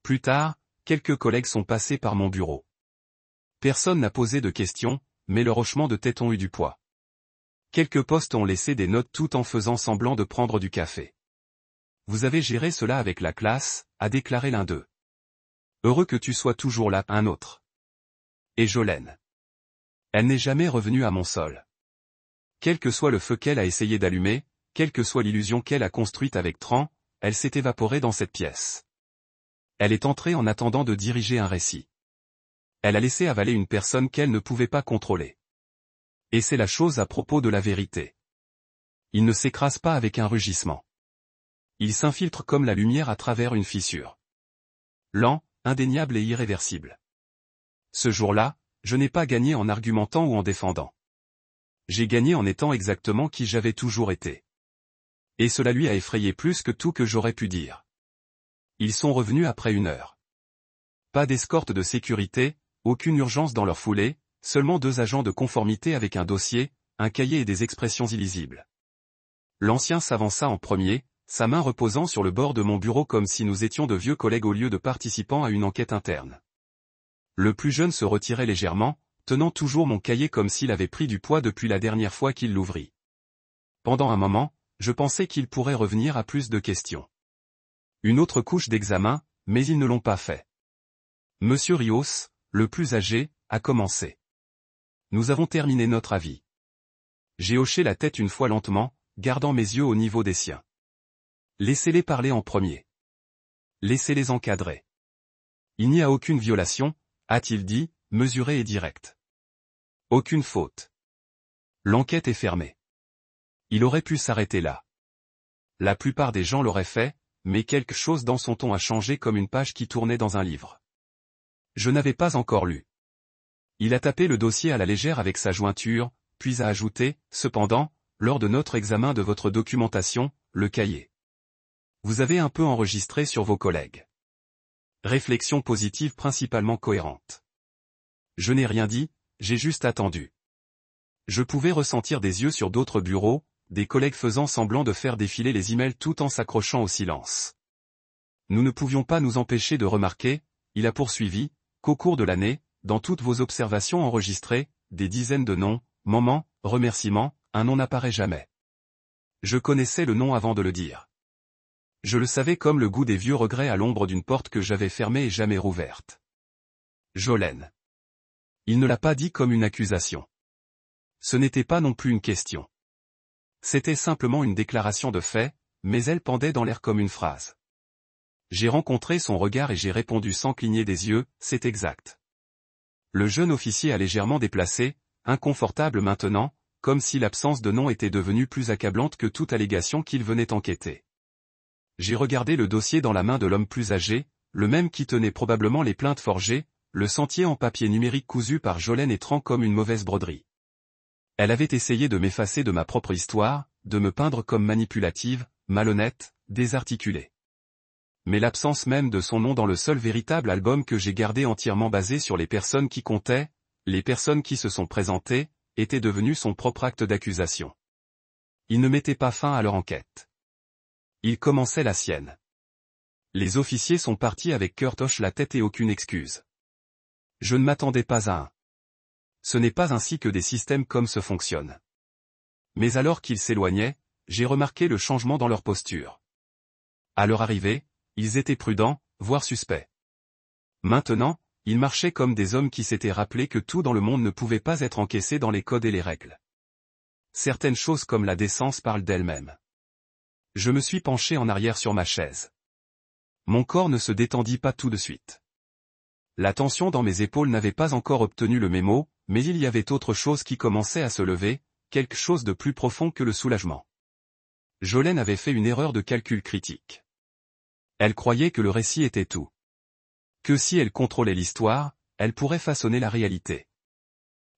Plus tard, quelques collègues sont passés par mon bureau. Personne n'a posé de questions, mais le hochement de tête ont eu du poids. Quelques postes ont laissé des notes tout en faisant semblant de prendre du café. Vous avez géré cela avec la classe, a déclaré l'un d'eux. Heureux que tu sois toujours là, un autre. Et Jolène. Elle n'est jamais revenue à mon sol. Quel que soit le feu qu'elle a essayé d'allumer, quelle que soit l'illusion qu'elle a construite avec Tran, elle s'est évaporée dans cette pièce. Elle est entrée en attendant de diriger un récit. Elle a laissé avaler une personne qu'elle ne pouvait pas contrôler. Et c'est la chose à propos de la vérité. Il ne s'écrase pas avec un rugissement. Il s'infiltre comme la lumière à travers une fissure. Lent, indéniable et irréversible. Ce jour-là, je n'ai pas gagné en argumentant ou en défendant. J'ai gagné en étant exactement qui j'avais toujours été. Et cela lui a effrayé plus que tout que j'aurais pu dire. Ils sont revenus après 1 heure. Pas d'escorte de sécurité, aucune urgence dans leur foulée, seulement 2 agents de conformité avec un dossier, un cahier et des expressions illisibles. L'ancien s'avança en premier, sa main reposant sur le bord de mon bureau comme si nous étions de vieux collègues au lieu de participants à une enquête interne. Le plus jeune se retirait légèrement, tenant toujours mon cahier comme s'il avait pris du poids depuis la dernière fois qu'il l'ouvrit. Pendant un moment, je pensais qu'il pourrait revenir à plus de questions. Une autre couche d'examen, mais ils ne l'ont pas fait. Monsieur Rios, le plus âgé, a commencé. Nous avons terminé notre avis. J'ai hoché la tête une fois lentement, gardant mes yeux au niveau des siens. Laissez-les parler en premier. Laissez-les encadrer. Il n'y a aucune violation, a-t-il dit, mesuré et direct. Aucune faute. L'enquête est fermée. Il aurait pu s'arrêter là. La plupart des gens l'auraient fait, mais quelque chose dans son ton a changé comme une page qui tournait dans un livre. Je n'avais pas encore lu. Il a tapé le dossier à la légère avec sa jointure, puis a ajouté, cependant, lors de notre examen de votre documentation, le cahier. Vous avez un peu enregistré sur vos collègues. Réflexion positive principalement cohérente. Je n'ai rien dit, j'ai juste attendu. Je pouvais ressentir des yeux sur d'autres bureaux, des collègues faisant semblant de faire défiler les emails tout en s'accrochant au silence. Nous ne pouvions pas nous empêcher de remarquer, il a poursuivi, qu'au cours de l'année, dans toutes vos observations enregistrées, des dizaines de noms, moments, remerciements, un nom n'apparaît jamais. Je connaissais le nom avant de le dire. Je le savais comme le goût des vieux regrets à l'ombre d'une porte que j'avais fermée et jamais rouverte. Jolene. Il ne l'a pas dit comme une accusation. Ce n'était pas non plus une question. C'était simplement une déclaration de fait, mais elle pendait dans l'air comme une phrase. J'ai rencontré son regard et j'ai répondu sans cligner des yeux, c'est exact. Le jeune officier a légèrement déplacé, inconfortable maintenant, comme si l'absence de nom était devenue plus accablante que toute allégation qu'il venait enquêter. J'ai regardé le dossier dans la main de l'homme plus âgé, le même qui tenait probablement les plaintes forgées, le sentier en papier numérique cousu par Jolene et Tran comme une mauvaise broderie. Elle avait essayé de m'effacer de ma propre histoire, de me peindre comme manipulative, malhonnête, désarticulée. Mais l'absence même de son nom dans le seul véritable album que j'ai gardé entièrement basé sur les personnes qui comptaient, les personnes qui se sont présentées, était devenu son propre acte d'accusation. Il ne mettait pas fin à leur enquête. Il commençait la sienne. Les officiers sont partis avec cœur hoche la tête et aucune excuse. Je ne m'attendais pas à un. Ce n'est pas ainsi que des systèmes comme ce fonctionnent. Mais alors qu'ils s'éloignaient, j'ai remarqué le changement dans leur posture. À leur arrivée, ils étaient prudents, voire suspects. Maintenant, ils marchaient comme des hommes qui s'étaient rappelé que tout dans le monde ne pouvait pas être encaissé dans les codes et les règles. Certaines choses comme la décence parlent d'elles-mêmes. Je me suis penché en arrière sur ma chaise. Mon corps ne se détendit pas tout de suite. La tension dans mes épaules n'avait pas encore obtenu le mémo, mais il y avait autre chose qui commençait à se lever, quelque chose de plus profond que le soulagement. Jolene avait fait une erreur de calcul critique. Elle croyait que le récit était tout. Que si elle contrôlait l'histoire, elle pourrait façonner la réalité.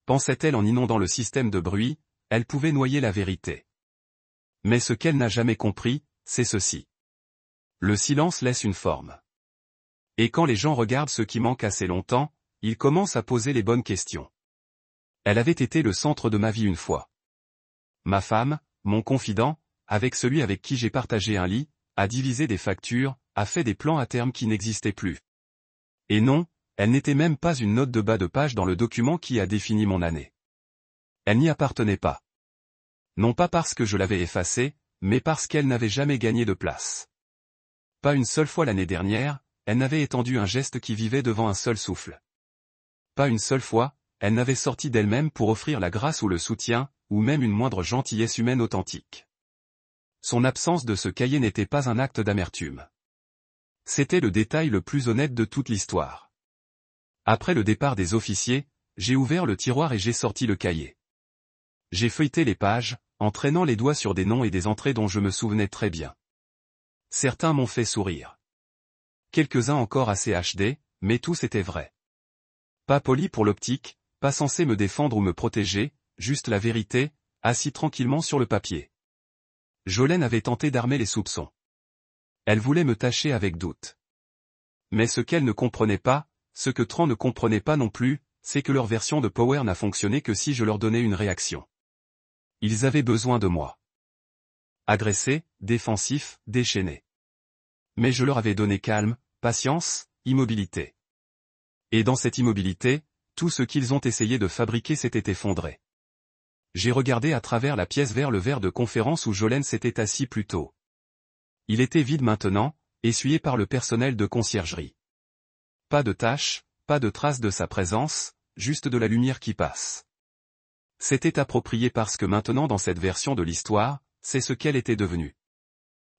Pensait-elle en inondant le système de bruit, elle pouvait noyer la vérité. Mais ce qu'elle n'a jamais compris, c'est ceci. Le silence laisse une forme. Et quand les gens regardent ce qui manque assez longtemps, ils commencent à poser les bonnes questions. Elle avait été le centre de ma vie une fois. Ma femme, mon confident, avec celui avec qui j'ai partagé un lit, a divisé des factures, a fait des plans à terme qui n'existaient plus. Et non, elle n'était même pas une note de bas de page dans le document qui a défini mon année. Elle n'y appartenait pas. Non pas parce que je l'avais effacée, mais parce qu'elle n'avait jamais gagné de place. Pas une seule fois l'année dernière, elle n'avait étendu un geste qui vivait devant un seul souffle. Pas une seule fois, elle n'avait sorti d'elle-même pour offrir la grâce ou le soutien, ou même une moindre gentillesse humaine authentique. Son absence de ce cahier n'était pas un acte d'amertume. C'était le détail le plus honnête de toute l'histoire. Après le départ des officiers, j'ai ouvert le tiroir et j'ai sorti le cahier. J'ai feuilleté les pages, en traînant les doigts sur des noms et des entrées dont je me souvenais très bien. Certains m'ont fait sourire. Quelques-uns encore assez HD, mais tous étaient vrais. Pas poli pour l'optique, pas censé me défendre ou me protéger, juste la vérité, assis tranquillement sur le papier. Jolene avait tenté d'armer les soupçons. Elle voulait me tacher avec doute. Mais ce qu'elle ne comprenait pas, ce que Tran ne comprenait pas non plus, c'est que leur version de Power n'a fonctionné que si je leur donnais une réaction. Ils avaient besoin de moi. Agressé, défensif, déchaîné. Mais je leur avais donné calme, patience, immobilité. Et dans cette immobilité, tout ce qu'ils ont essayé de fabriquer s'était effondré. J'ai regardé à travers la pièce vers le verre de conférence où Jolene s'était assis plus tôt. Il était vide maintenant, essuyé par le personnel de conciergerie. Pas de taches, pas de traces de sa présence, juste de la lumière qui passe. C'était approprié parce que maintenant dans cette version de l'histoire, c'est ce qu'elle était devenue.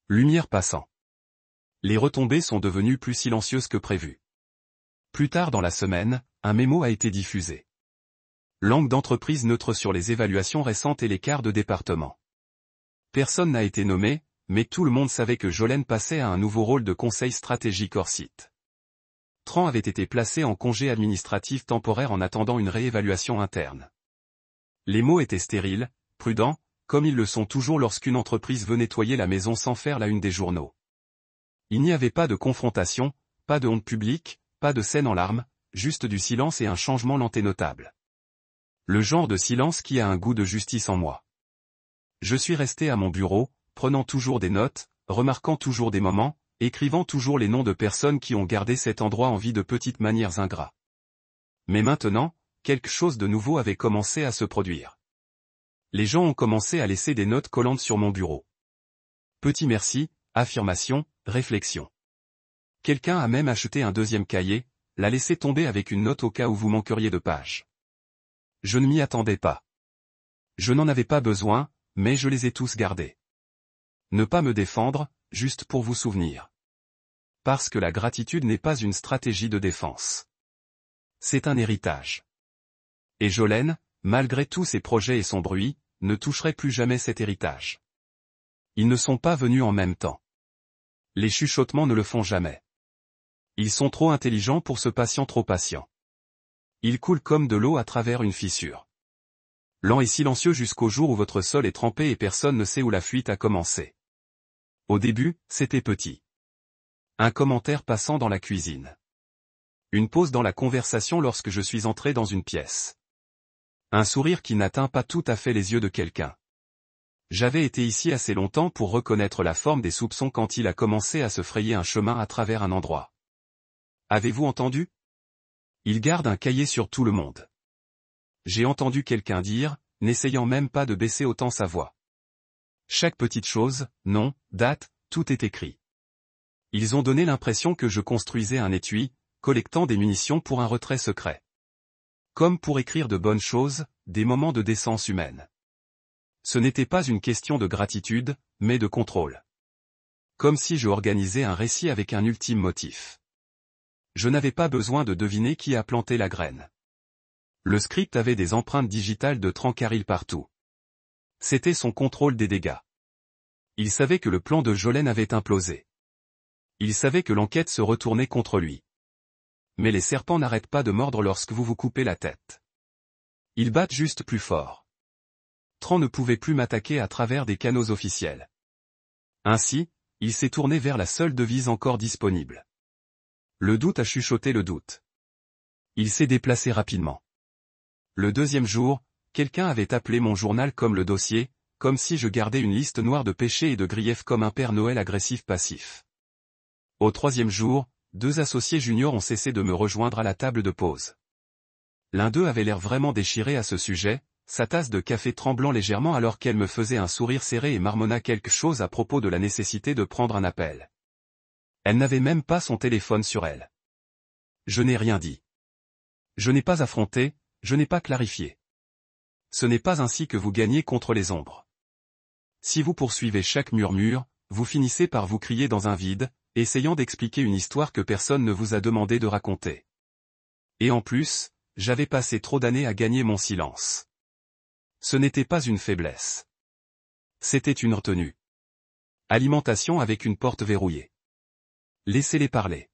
Lumière passant. Les retombées sont devenues plus silencieuses que prévu. Plus tard dans la semaine, un mémo a été diffusé. Langue d'entreprise neutre sur les évaluations récentes et l'écart de département. Personne n'a été nommé, mais tout le monde savait que Jolene passait à un nouveau rôle de conseil stratégique hors site. Tran avait été placé en congé administratif temporaire en attendant une réévaluation interne. Les mots étaient stériles, prudents, comme ils le sont toujours lorsqu'une entreprise veut nettoyer la maison sans faire la une des journaux. Il n'y avait pas de confrontation, pas de honte publique, pas de scène en larmes, juste du silence et un changement lent et notable. Le genre de silence qui a un goût de justice en moi. Je suis resté à mon bureau, prenant toujours des notes, remarquant toujours des moments, écrivant toujours les noms de personnes qui ont gardé cet endroit en vie de petites manières ingrats. Mais maintenant, quelque chose de nouveau avait commencé à se produire. Les gens ont commencé à laisser des notes collantes sur mon bureau. Petit merci, affirmation, réflexion. Quelqu'un a même acheté un deuxième cahier, l'a laissé tomber avec une note au cas où vous manqueriez de pages. Je ne m'y attendais pas. Je n'en avais pas besoin, mais je les ai tous gardés. Ne pas me défendre, juste pour vous souvenir. Parce que la gratitude n'est pas une stratégie de défense. C'est un héritage. Et Jolene, malgré tous ses projets et son bruit, ne toucherait plus jamais cet héritage. Ils ne sont pas venus en même temps. Les chuchotements ne le font jamais. Ils sont trop intelligents pour ce patient trop patient. Ils coulent comme de l'eau à travers une fissure. Lent et silencieux jusqu'au jour où votre sol est trempé et personne ne sait où la fuite a commencé. Au début, c'était petit. Un commentaire passant dans la cuisine. Une pause dans la conversation lorsque je suis entré dans une pièce. Un sourire qui n'atteint pas tout à fait les yeux de quelqu'un. J'avais été ici assez longtemps pour reconnaître la forme des soupçons quand il a commencé à se frayer un chemin à travers un endroit. Avez-vous entendu ? Il garde un cahier sur tout le monde. J'ai entendu quelqu'un dire, n'essayant même pas de baisser autant sa voix. Chaque petite chose, nom, date, tout est écrit. Ils ont donné l'impression que je construisais un étui, collectant des munitions pour un retrait secret. Comme pour écrire de bonnes choses, des moments de décence humaine. Ce n'était pas une question de gratitude, mais de contrôle. Comme si je organisais un récit avec un ultime motif. Je n'avais pas besoin de deviner qui a planté la graine. Le script avait des empreintes digitales de Trancaril partout. C'était son contrôle des dégâts. Il savait que le plan de Jolene avait implosé. Il savait que l'enquête se retournait contre lui. Mais les serpents n'arrêtent pas de mordre lorsque vous vous coupez la tête. Ils battent juste plus fort. Tran ne pouvait plus m'attaquer à travers des canaux officiels. Ainsi, il s'est tourné vers la seule devise encore disponible. Le doute a chuchoté le doute. Il s'est déplacé rapidement. Le deuxième jour, quelqu'un avait appelé mon journal comme le dossier, comme si je gardais une liste noire de péchés et de griefs comme un Père Noël agressif passif. Au troisième jour, 2 associés juniors ont cessé de me rejoindre à la table de pause. L'un d'eux avait l'air vraiment déchiré à ce sujet, sa tasse de café tremblant légèrement alors qu'elle me faisait un sourire serré et marmonna quelque chose à propos de la nécessité de prendre un appel. Elle n'avait même pas son téléphone sur elle. Je n'ai rien dit. Je n'ai pas affronté, je n'ai pas clarifié. Ce n'est pas ainsi que vous gagnez contre les ombres. Si vous poursuivez chaque murmure, vous finissez par vous crier dans un vide, essayant d'expliquer une histoire que personne ne vous a demandé de raconter. Et en plus, j'avais passé trop d'années à gagner mon silence. Ce n'était pas une faiblesse. C'était une retenue. Alimentation avec une porte verrouillée. Laissez-les parler.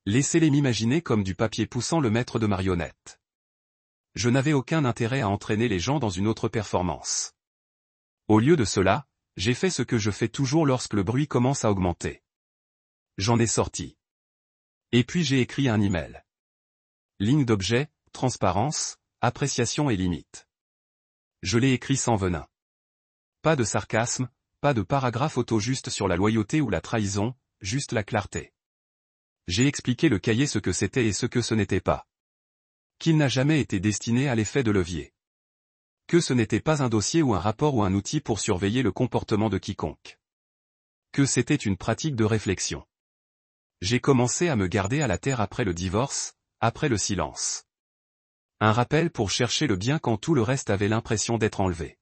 Laissez-les m'imaginer comme du papier poussant le maître de marionnette. Je n'avais aucun intérêt à entraîner les gens dans une autre performance. Au lieu de cela, j'ai fait ce que je fais toujours lorsque le bruit commence à augmenter. J'en ai sorti. Et puis j'ai écrit un email. Ligne d'objet, transparence, appréciation et limite. Je l'ai écrit sans venin. Pas de sarcasme, pas de paragraphe auto juste sur la loyauté ou la trahison, juste la clarté. J'ai expliqué le cahier ce que c'était et ce que ce n'était pas. Qu'il n'a jamais été destiné à l'effet de levier. Que ce n'était pas un dossier ou un rapport ou un outil pour surveiller le comportement de quiconque. Que c'était une pratique de réflexion. J'ai commencé à me garder à la terre après le divorce, après le silence. Un rappel pour chercher le bien quand tout le reste avait l'impression d'être enlevé.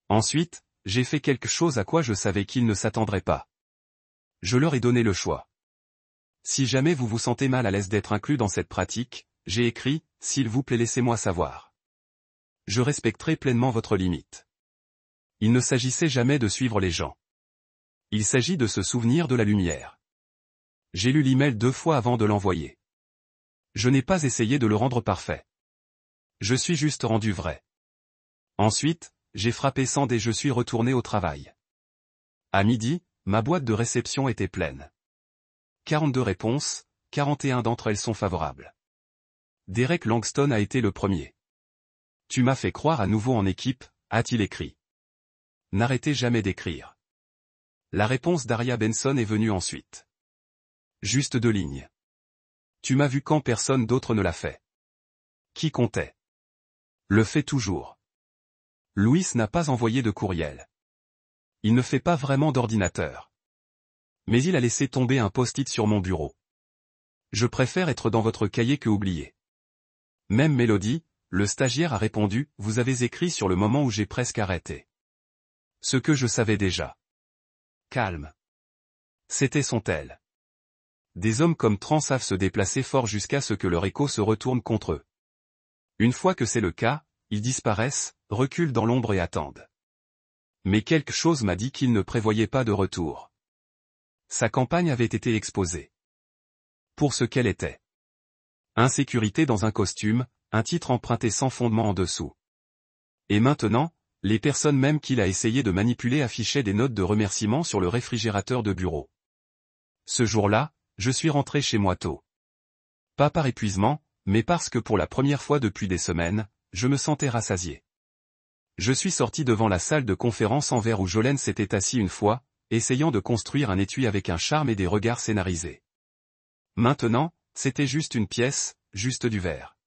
Ensuite, j'ai fait quelque chose à quoi je savais qu'ils ne s'attendraient pas. Je leur ai donné le choix. Si jamais vous vous sentez mal à l'aise d'être inclus dans cette pratique, j'ai écrit, s'il vous plaît laissez-moi savoir. Je respecterai pleinement votre limite. Il ne s'agissait jamais de suivre les gens. Il s'agit de se souvenir de la lumière. J'ai lu l'email 2 fois avant de l'envoyer. Je n'ai pas essayé de le rendre parfait. Je suis juste rendu vrai. Ensuite, j'ai frappé send et je suis retourné au travail. À midi, ma boîte de réception était pleine. 42 réponses, 41 d'entre elles sont favorables. Derek Langston a été le premier. Tu m'as fait croire à nouveau en équipe, a-t-il écrit. N'arrêtez jamais d'écrire. La réponse d'Aria Benson est venue ensuite. Juste 2 lignes. Tu m'as vu quand personne d'autre ne l'a fait. Qui comptait? Le fait toujours. Louis n'a pas envoyé de courriel. Il ne fait pas vraiment d'ordinateur. Mais il a laissé tomber un post-it sur mon bureau. Je préfère être dans votre cahier que oublié. Même Mélodie, le stagiaire a répondu, vous avez écrit sur le moment où j'ai presque arrêté. Ce que je savais déjà. Calme. C'était son tel. Des hommes comme Tran savent se déplacer fort jusqu'à ce que leur écho se retourne contre eux. Une fois que c'est le cas, ils disparaissent, reculent dans l'ombre et attendent. Mais quelque chose m'a dit qu'il ne prévoyait pas de retour. Sa campagne avait été exposée. Pour ce qu'elle était. Insécurité dans un costume, un titre emprunté sans fondement en dessous. Et maintenant, les personnes même qu'il a essayé de manipuler affichaient des notes de remerciement sur le réfrigérateur de bureau. Ce jour-là, je suis rentré chez moi tôt. Pas par épuisement, mais parce que pour la première fois depuis des semaines, je me sentais rassasié. Je suis sorti devant la salle de conférence en verre où Jolene s'était assis une fois, essayant de construire un étui avec un charme et des regards scénarisés. Maintenant, c'était juste une pièce, juste du verre.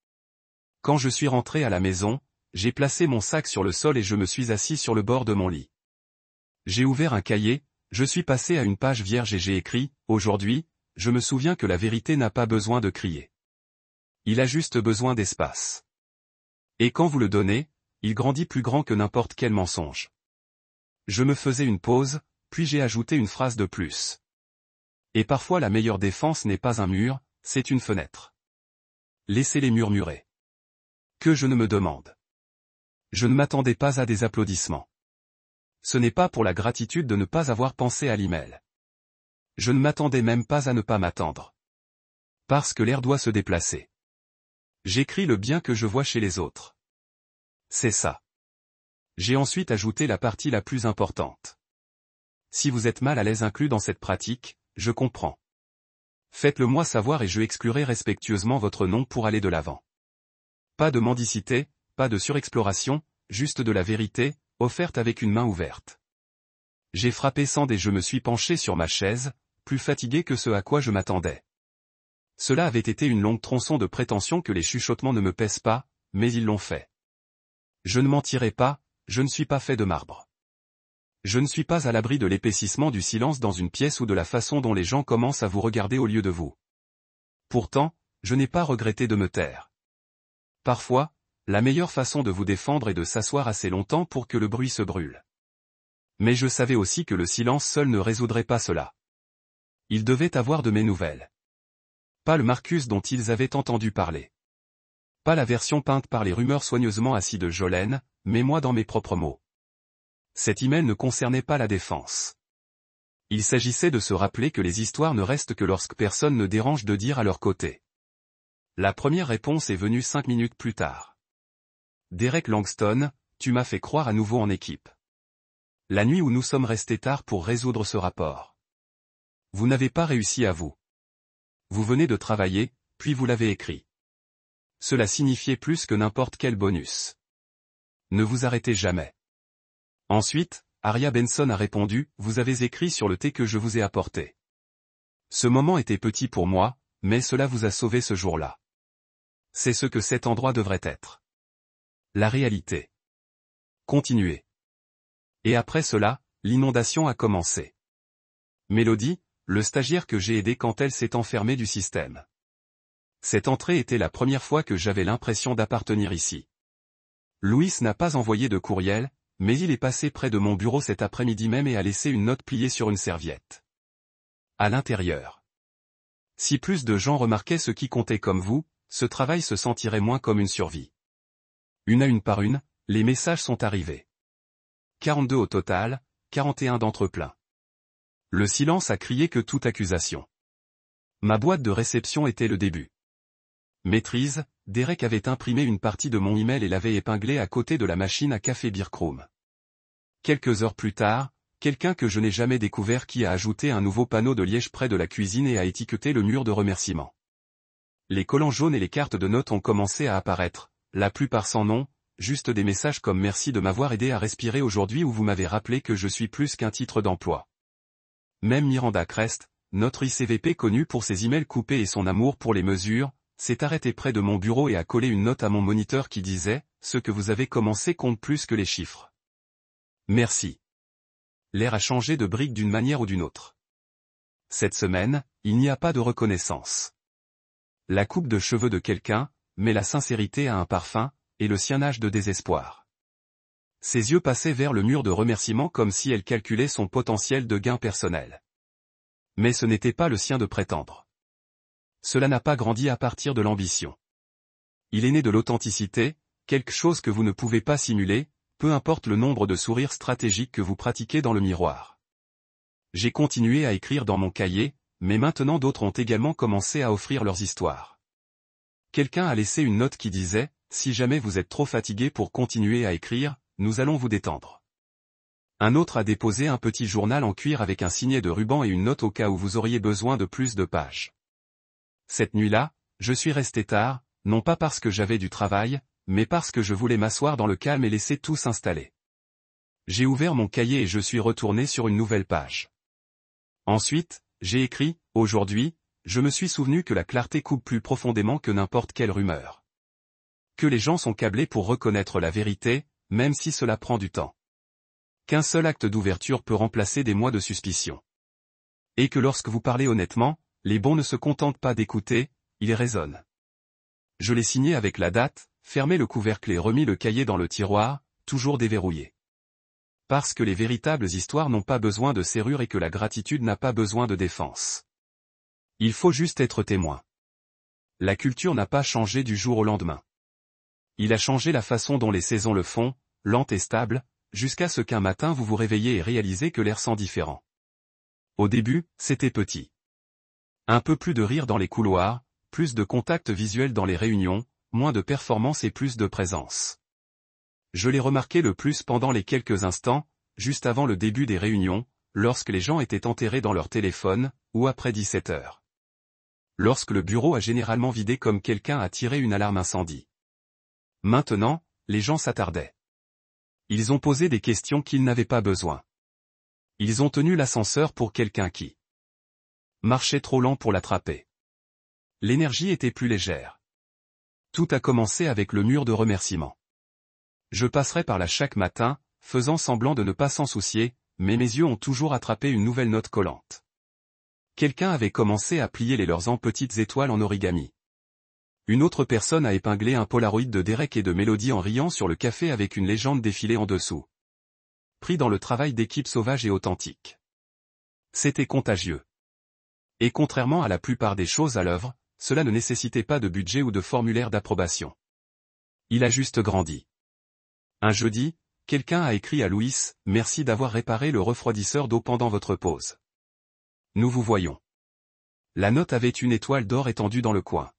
Quand je suis rentré à la maison, j'ai placé mon sac sur le sol et je me suis assis sur le bord de mon lit. J'ai ouvert un cahier, je suis passé à une page vierge et j'ai écrit, aujourd'hui, je me souviens que la vérité n'a pas besoin de crier. Il a juste besoin d'espace. Et quand vous le donnez, il grandit plus grand que n'importe quel mensonge. Je me faisais une pause, puis j'ai ajouté une phrase de plus. Et parfois la meilleure défense n'est pas un mur, c'est une fenêtre. Laissez-les murmurer. Que je ne me demande. Je ne m'attendais pas à des applaudissements. Ce n'est pas pour la gratitude de ne pas avoir pensé à l'email. Je ne m'attendais même pas à ne pas m'attendre. Parce que l'air doit se déplacer. J'écris le bien que je vois chez les autres. C'est ça. J'ai ensuite ajouté la partie la plus importante. Si vous êtes mal à l'aise inclus dans cette pratique, je comprends. Faites-le moi savoir et je exclurai respectueusement votre nom pour aller de l'avant. Pas de mendicité, pas de surexploration, juste de la vérité, offerte avec une main ouverte. J'ai frappé sand et je me suis penché sur ma chaise, plus fatigué que ce à quoi je m'attendais. Cela avait été une longue tronçon de prétention que les chuchotements ne me pèsent pas, mais ils l'ont fait. Je ne mentirai pas, je ne suis pas fait de marbre. Je ne suis pas à l'abri de l'épaississement du silence dans une pièce ou de la façon dont les gens commencent à vous regarder au lieu de vous. Pourtant, je n'ai pas regretté de me taire. Parfois, la meilleure façon de vous défendre est de s'asseoir assez longtemps pour que le bruit se brûle. Mais je savais aussi que le silence seul ne résoudrait pas cela. Ils devaient avoir de mes nouvelles. Pas le Marcus dont ils avaient entendu parler. Pas la version peinte par les rumeurs soigneusement assis de Jolene, mais moi dans mes propres mots. Cet email ne concernait pas la défense. Il s'agissait de se rappeler que les histoires ne restent que lorsque personne ne dérange de dire à leur côté. La première réponse est venue 5 minutes plus tard. Derek Langston, tu m'as fait croire à nouveau en équipe. La nuit où nous sommes restés tard pour résoudre ce rapport. Vous n'avez pas réussi à vous. Vous venez de travailler, puis vous l'avez écrit. Cela signifiait plus que n'importe quel bonus. Ne vous arrêtez jamais. Ensuite, Aria Benson a répondu, vous avez écrit sur le thé que je vous ai apporté. Ce moment était petit pour moi, mais cela vous a sauvé ce jour-là. C'est ce que cet endroit devrait être. La réalité. Continuez. Et après cela, l'inondation a commencé. Mélodie, le stagiaire que j'ai aidé quand elle s'est enfermée du système. Cette entrée était la première fois que j'avais l'impression d'appartenir ici. Louis n'a pas envoyé de courriel, mais il est passé près de mon bureau cet après-midi même et a laissé une note pliée sur une serviette. À l'intérieur. Si plus de gens remarquaient ce qui comptait comme vous, ce travail se sentirait moins comme une survie. Une par une, les messages sont arrivés. 42 au total, 41 d'entre eux pleins. Le silence a crié que toute accusation. Ma boîte de réception était le début. Maîtrise, Derek avait imprimé une partie de mon email et l'avait épinglé à côté de la machine à café Birkroom. Quelques heures plus tard, quelqu'un que je n'ai jamais découvert qui a ajouté un nouveau panneau de liège près de la cuisine et a étiqueté le mur de remerciements. Les collants jaunes et les cartes de notes ont commencé à apparaître, la plupart sans nom, juste des messages comme merci de m'avoir aidé à respirer aujourd'hui ou vous m'avez rappelé que je suis plus qu'un titre d'emploi. Même Miranda Crest, notre ICVP connue pour ses emails coupés et son amour pour les mesures, s'est arrêtée près de mon bureau et a collé une note à mon moniteur qui disait « Ce que vous avez commencé compte plus que les chiffres. Merci. » L'air a changé de brique d'une manière ou d'une autre. Cette semaine, il n'y a pas de reconnaissance. La coupe de cheveux de quelqu'un, mais la sincérité a un parfum, et le sien nage de désespoir. Ses yeux passaient vers le mur de remerciements comme si elle calculait son potentiel de gain personnel. Mais ce n'était pas le sien de prétendre. Cela n'a pas grandi à partir de l'ambition. Il est né de l'authenticité, quelque chose que vous ne pouvez pas simuler, peu importe le nombre de sourires stratégiques que vous pratiquez dans le miroir. J'ai continué à écrire dans mon cahier, mais maintenant d'autres ont également commencé à offrir leurs histoires. Quelqu'un a laissé une note qui disait « Si jamais vous êtes trop fatigué pour continuer à écrire, nous allons vous détendre. » Un autre a déposé un petit journal en cuir avec un signet de ruban et une note au cas où vous auriez besoin de plus de pages. Cette nuit-là, je suis resté tard, non pas parce que j'avais du travail, mais parce que je voulais m'asseoir dans le calme et laisser tout s'installer. J'ai ouvert mon cahier et je suis retourné sur une nouvelle page. Ensuite, j'ai écrit « Aujourd'hui, je me suis souvenu que la clarté coupe plus profondément que n'importe quelle rumeur. Que les gens sont câblés pour reconnaître la vérité, même si cela prend du temps. Qu'un seul acte d'ouverture peut remplacer des mois de suspicion. Et que lorsque vous parlez honnêtement, les bons ne se contentent pas d'écouter, ils raisonnent. » Je l'ai signé avec la date, fermé le couvercle et remis le cahier dans le tiroir, toujours déverrouillé. Parce que les véritables histoires n'ont pas besoin de serrure et que la gratitude n'a pas besoin de défense. Il faut juste être témoin. La culture n'a pas changé du jour au lendemain. Il a changé la façon dont les saisons le font, lente et stable, jusqu'à ce qu'un matin vous vous réveillez et réalisez que l'air sent différent. Au début, c'était petit. Un peu plus de rire dans les couloirs, plus de contact visuel dans les réunions, moins de performance et plus de présence. Je l'ai remarqué le plus pendant les quelques instants, juste avant le début des réunions, lorsque les gens étaient enterrés dans leur téléphone, ou après 17 heures. Lorsque le bureau a généralement vidé comme quelqu'un a tiré une alarme incendie. Maintenant, les gens s'attardaient. Ils ont posé des questions qu'ils n'avaient pas besoin. Ils ont tenu l'ascenseur pour quelqu'un qui marchait trop lent pour l'attraper. L'énergie était plus légère. Tout a commencé avec le mur de remerciements. Je passerai par là chaque matin, faisant semblant de ne pas s'en soucier, mais mes yeux ont toujours attrapé une nouvelle note collante. Quelqu'un avait commencé à plier les leurs en petites étoiles en origami. Une autre personne a épinglé un Polaroid de Derek et de Mélodie en riant sur le café avec une légende défilée en dessous. Pris dans le travail d'équipe sauvage et authentique. C'était contagieux. Et contrairement à la plupart des choses à l'œuvre, cela ne nécessitait pas de budget ou de formulaire d'approbation. Il a juste grandi. Un jeudi, quelqu'un a écrit à Louis, « Merci d'avoir réparé le refroidisseur d'eau pendant votre pause. Nous vous voyons. » La note avait une étoile d'or étendue dans le coin.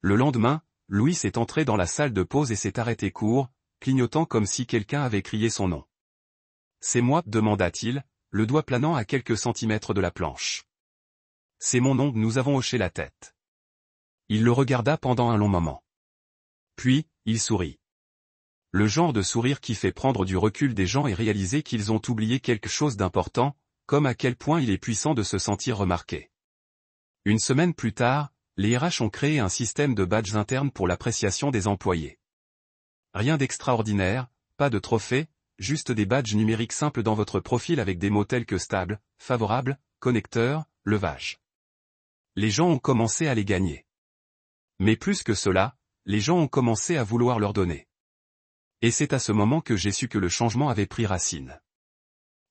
Le lendemain, Louis est entré dans la salle de pause et s'est arrêté court, clignotant comme si quelqu'un avait crié son nom. « C'est moi, demanda-t-il, le doigt planant à quelques centimètres de la planche. « C'est mon nom. » Nous avons hoché la tête. Il le regarda pendant un long moment. Puis, il sourit. Le genre de sourire qui fait prendre du recul des gens et réaliser qu'ils ont oublié quelque chose d'important, comme à quel point il est puissant de se sentir remarqué. Une semaine plus tard, les RH ont créé un système de badges internes pour l'appréciation des employés. Rien d'extraordinaire, pas de trophée, juste des badges numériques simples dans votre profil avec des mots tels que stable, favorable, connecteur, levage. Les gens ont commencé à les gagner. Mais plus que cela, les gens ont commencé à vouloir leur donner. Et c'est à ce moment que j'ai su que le changement avait pris racine.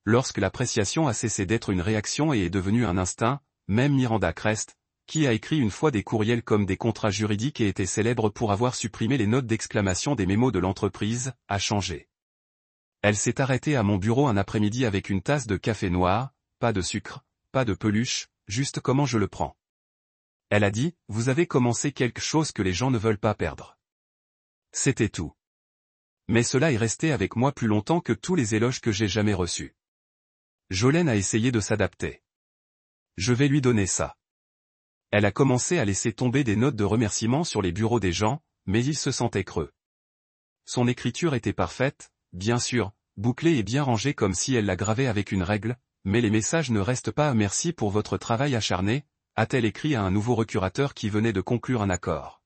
Lorsque l'appréciation a cessé d'être une réaction et est devenue un instinct, même Miranda Crest, qui a écrit une fois des courriels comme des contrats juridiques et était célèbre pour avoir supprimé les notes d'exclamation des mémos de l'entreprise, a changé. Elle s'est arrêtée à mon bureau un après-midi avec une tasse de café noir, pas de sucre, pas de peluche, juste comment je le prends. Elle a dit, « Vous avez commencé quelque chose que les gens ne veulent pas perdre. » C'était tout. Mais cela est resté avec moi plus longtemps que tous les éloges que j'ai jamais reçus. Jolene a essayé de s'adapter. Je vais lui donner ça. Elle a commencé à laisser tomber des notes de remerciement sur les bureaux des gens, mais il se sentait creux. Son écriture était parfaite, bien sûr, bouclée et bien rangée comme si elle la gravait avec une règle, mais les messages ne restent pas « Merci pour votre travail acharné », a-t-elle écrit à un nouveau recruteur qui venait de conclure un accord.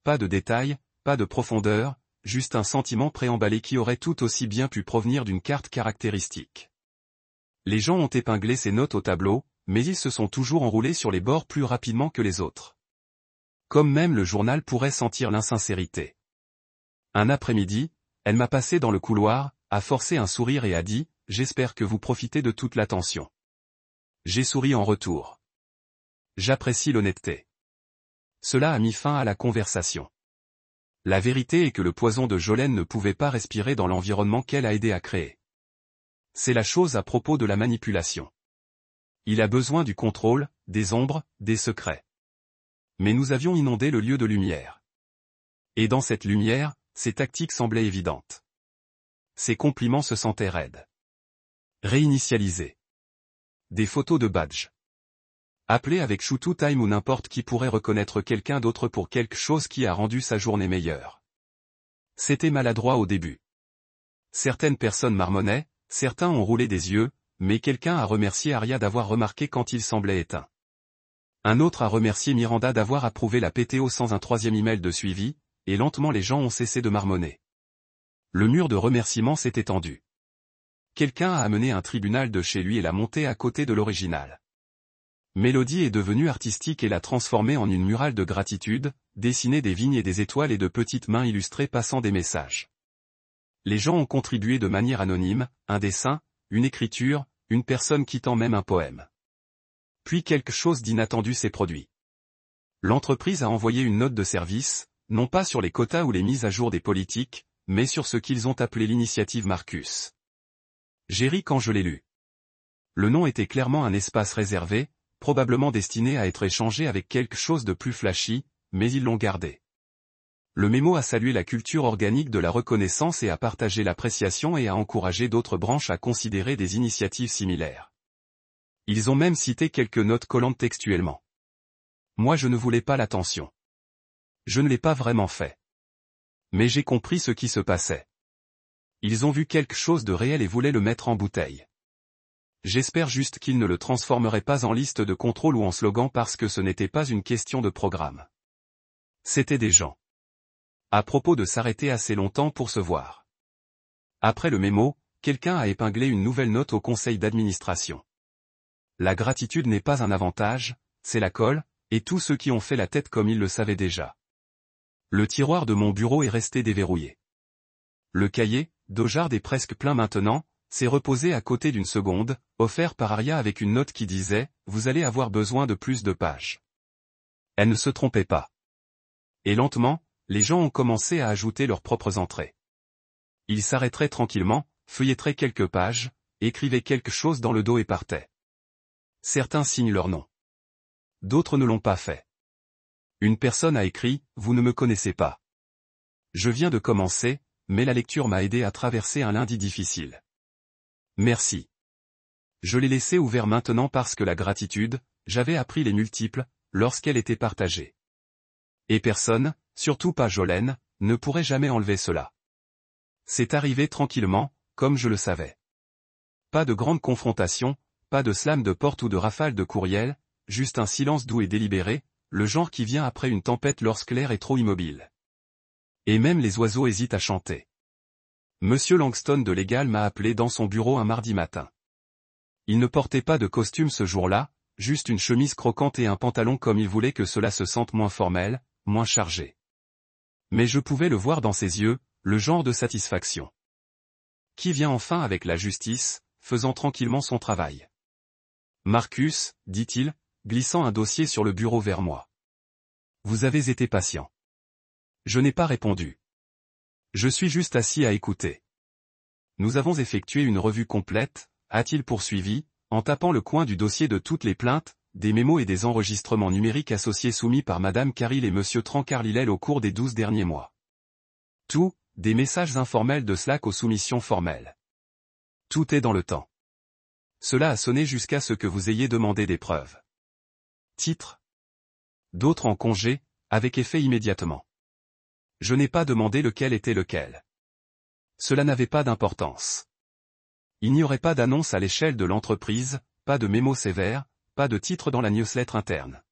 Pas de détails, pas de profondeur, juste un sentiment préemballé qui aurait tout aussi bien pu provenir d'une carte caractéristique. Les gens ont épinglé ces notes au tableau, mais ils se sont toujours enroulés sur les bords plus rapidement que les autres. Comme même le journal pourrait sentir l'insincérité. Un après-midi, elle m'a passé dans le couloir, a forcé un sourire et a dit, « J'espère que vous profitez de toute l'attention. » J'ai souri en retour. J'apprécie l'honnêteté. Cela a mis fin à la conversation. La vérité est que le poison de Jolene ne pouvait pas respirer dans l'environnement qu'elle a aidé à créer. C'est la chose à propos de la manipulation. Il a besoin du contrôle, des ombres, des secrets. Mais nous avions inondé le lieu de lumière. Et dans cette lumière, ses tactiques semblaient évidentes. Ses compliments se sentaient raides. Réinitialiser. Des photos de badge. Appeler avec Shootout Time ou n'importe qui pourrait reconnaître quelqu'un d'autre pour quelque chose qui a rendu sa journée meilleure. C'était maladroit au début. Certaines personnes marmonnaient, certains ont roulé des yeux, mais quelqu'un a remercié Aria d'avoir remarqué quand il semblait éteint. Un autre a remercié Miranda d'avoir approuvé la PTO sans un troisième email de suivi, et lentement les gens ont cessé de marmonner. Le mur de remerciements s'est étendu. Quelqu'un a amené un tribunal de chez lui et l'a monté à côté de l'original. Mélodie est devenue artistique et l'a transformée en une murale de gratitude, dessinée des vignes et des étoiles et de petites mains illustrées passant des messages. Les gens ont contribué de manière anonyme, un dessin, une écriture, une personne quittant même un poème. Puis quelque chose d'inattendu s'est produit. L'entreprise a envoyé une note de service, non pas sur les quotas ou les mises à jour des politiques, mais sur ce qu'ils ont appelé l'initiative Marcus. J'ai ri quand je l'ai lu. Le nom était clairement un espace réservé, probablement destiné à être échangé avec quelque chose de plus flashy, mais ils l'ont gardé. Le mémo a salué la culture organique de la reconnaissance et a partagé l'appréciation et a encouragé d'autres branches à considérer des initiatives similaires. Ils ont même cité quelques notes collantes textuellement. Moi je ne voulais pas l'attention. Je ne l'ai pas vraiment fait. Mais j'ai compris ce qui se passait. Ils ont vu quelque chose de réel et voulaient le mettre en bouteille. J'espère juste qu'ils ne le transformeraient pas en liste de contrôle ou en slogan parce que ce n'était pas une question de programme. C'était des gens. À propos de s'arrêter assez longtemps pour se voir. Après le mémo, quelqu'un a épinglé une nouvelle note au conseil d'administration. La gratitude n'est pas un avantage, c'est la colle, et tous ceux qui ont fait la tête comme ils le savaient déjà. Le tiroir de mon bureau est resté déverrouillé. Le cahier, d'Ojard est presque plein maintenant, s'est reposé à côté d'une seconde, offert par Aria avec une note qui disait « Vous allez avoir besoin de plus de pages ». Elle ne se trompait pas. Et lentement, les gens ont commencé à ajouter leurs propres entrées. Ils s'arrêteraient tranquillement, feuilleteraient quelques pages, écrivaient quelque chose dans le dos et partaient. Certains signent leur nom. D'autres ne l'ont pas fait. Une personne a écrit « Vous ne me connaissez pas. Je viens de commencer, mais la lecture m'a aidé à traverser un lundi difficile. Merci. Je l'ai laissé ouvert maintenant parce que la gratitude, j'avais appris les multiples, lorsqu'elle était partagée. Et personne, surtout pas Jolene, ne pourrait jamais enlever cela. C'est arrivé tranquillement, comme je le savais. Pas de grande confrontation, pas de slam de porte ou de rafale de courriel, juste un silence doux et délibéré, le genre qui vient après une tempête lorsque l'air est trop immobile. Et même les oiseaux hésitent à chanter. Monsieur Langston de Légal m'a appelé dans son bureau un mardi matin. Il ne portait pas de costume ce jour-là, juste une chemise croquante et un pantalon comme il voulait que cela se sente moins formel, moins chargé. Mais je pouvais le voir dans ses yeux, le genre de satisfaction. Qui vient enfin avec la justice, faisant tranquillement son travail. Marcus, dit-il, glissant un dossier sur le bureau vers moi. Vous avez été patient. Je n'ai pas répondu. Je suis juste assis à écouter. Nous avons effectué une revue complète, a-t-il poursuivi, en tapant le coin du dossier de toutes les plaintes, des mémos et des enregistrements numériques associés soumis par Madame Carril et Monsieur Trancarlilel au cours des 12 derniers mois. Tout, des messages informels de Slack aux soumissions formelles. Tout est dans le temps. Cela a sonné jusqu'à ce que vous ayez demandé des preuves. Titre. D'autres en congé, avec effet immédiatement. Je n'ai pas demandé lequel était lequel. Cela n'avait pas d'importance. Il n'y aurait pas d'annonce à l'échelle de l'entreprise, pas de mémo sévère, pas de titre dans la newsletter interne.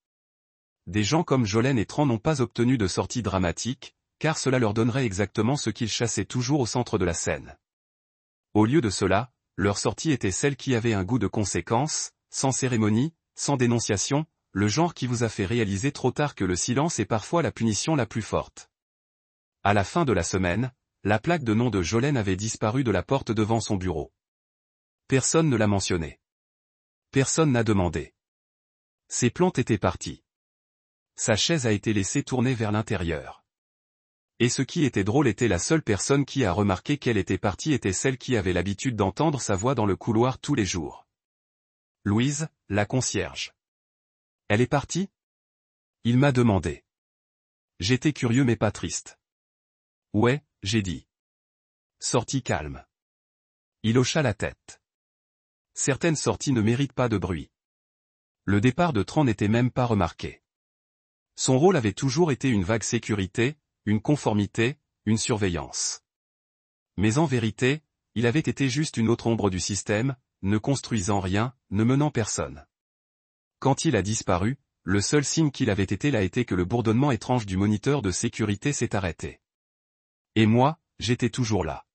Des gens comme Jolene et Tran n'ont pas obtenu de sortie dramatique, car cela leur donnerait exactement ce qu'ils chassaient toujours au centre de la scène. Au lieu de cela, leur sortie était celle qui avait un goût de conséquence, sans cérémonie, sans dénonciation, le genre qui vous a fait réaliser trop tard que le silence est parfois la punition la plus forte. À la fin de la semaine, la plaque de nom de Jolene avait disparu de la porte devant son bureau. Personne ne l'a mentionné. Personne n'a demandé. Ses plantes étaient parties. Sa chaise a été laissée tourner vers l'intérieur. Et ce qui était drôle était la seule personne qui a remarqué qu'elle était partie était celle qui avait l'habitude d'entendre sa voix dans le couloir tous les jours. Louise, la concierge. Elle est partie ? Il m'a demandé. J'étais curieux mais pas triste. Ouais, j'ai dit. Sortie calme. Il hocha la tête. Certaines sorties ne méritent pas de bruit. Le départ de Tran n'était même pas remarqué. Son rôle avait toujours été une vague sécurité, une conformité, une surveillance. Mais en vérité, il avait été juste une autre ombre du système, ne construisant rien, ne menant personne. Quand il a disparu, le seul signe qu'il avait été l'a été que le bourdonnement étrange du moniteur de sécurité s'est arrêté. Et moi, j'étais toujours là.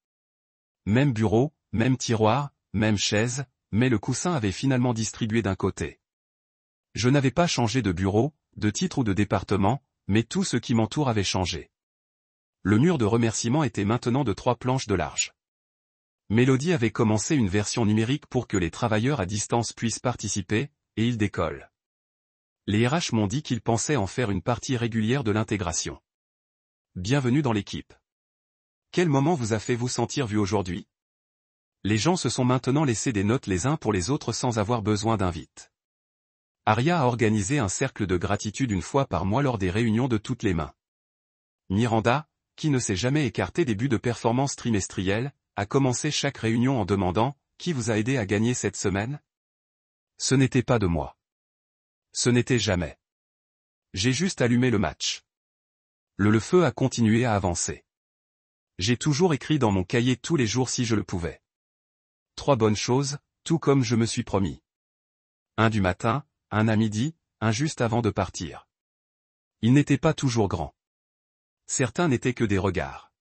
Même bureau, même tiroir, même chaise, mais le coussin avait finalement distribué d'un côté. Je n'avais pas changé de bureau, de titre ou de département, mais tout ce qui m'entoure avait changé. Le mur de remerciements était maintenant de 3 planches de large. Mélodie avait commencé une version numérique pour que les travailleurs à distance puissent participer, et il décolle. Les RH m'ont dit qu'ils pensaient en faire une partie régulière de l'intégration. Bienvenue dans l'équipe. Quel moment vous a fait vous sentir vu aujourd'hui ? Les gens se sont maintenant laissés des notes les uns pour les autres sans avoir besoin d'invite. Aria a organisé un cercle de gratitude une fois par mois lors des réunions de toutes les mains. Miranda, qui ne s'est jamais écartée des buts de performance trimestriels, a commencé chaque réunion en demandant « Qui vous a aidé à gagner cette semaine ?» Ce n'était pas de moi. Ce n'était jamais. J'ai juste allumé le match. Le feu a continué à avancer. J'ai toujours écrit dans mon cahier tous les jours si je le pouvais. 3 bonnes choses, tout comme je me suis promis. Un du matin, un à midi, un juste avant de partir. Ils n'étaient pas toujours grands. Certains n'étaient que des regards.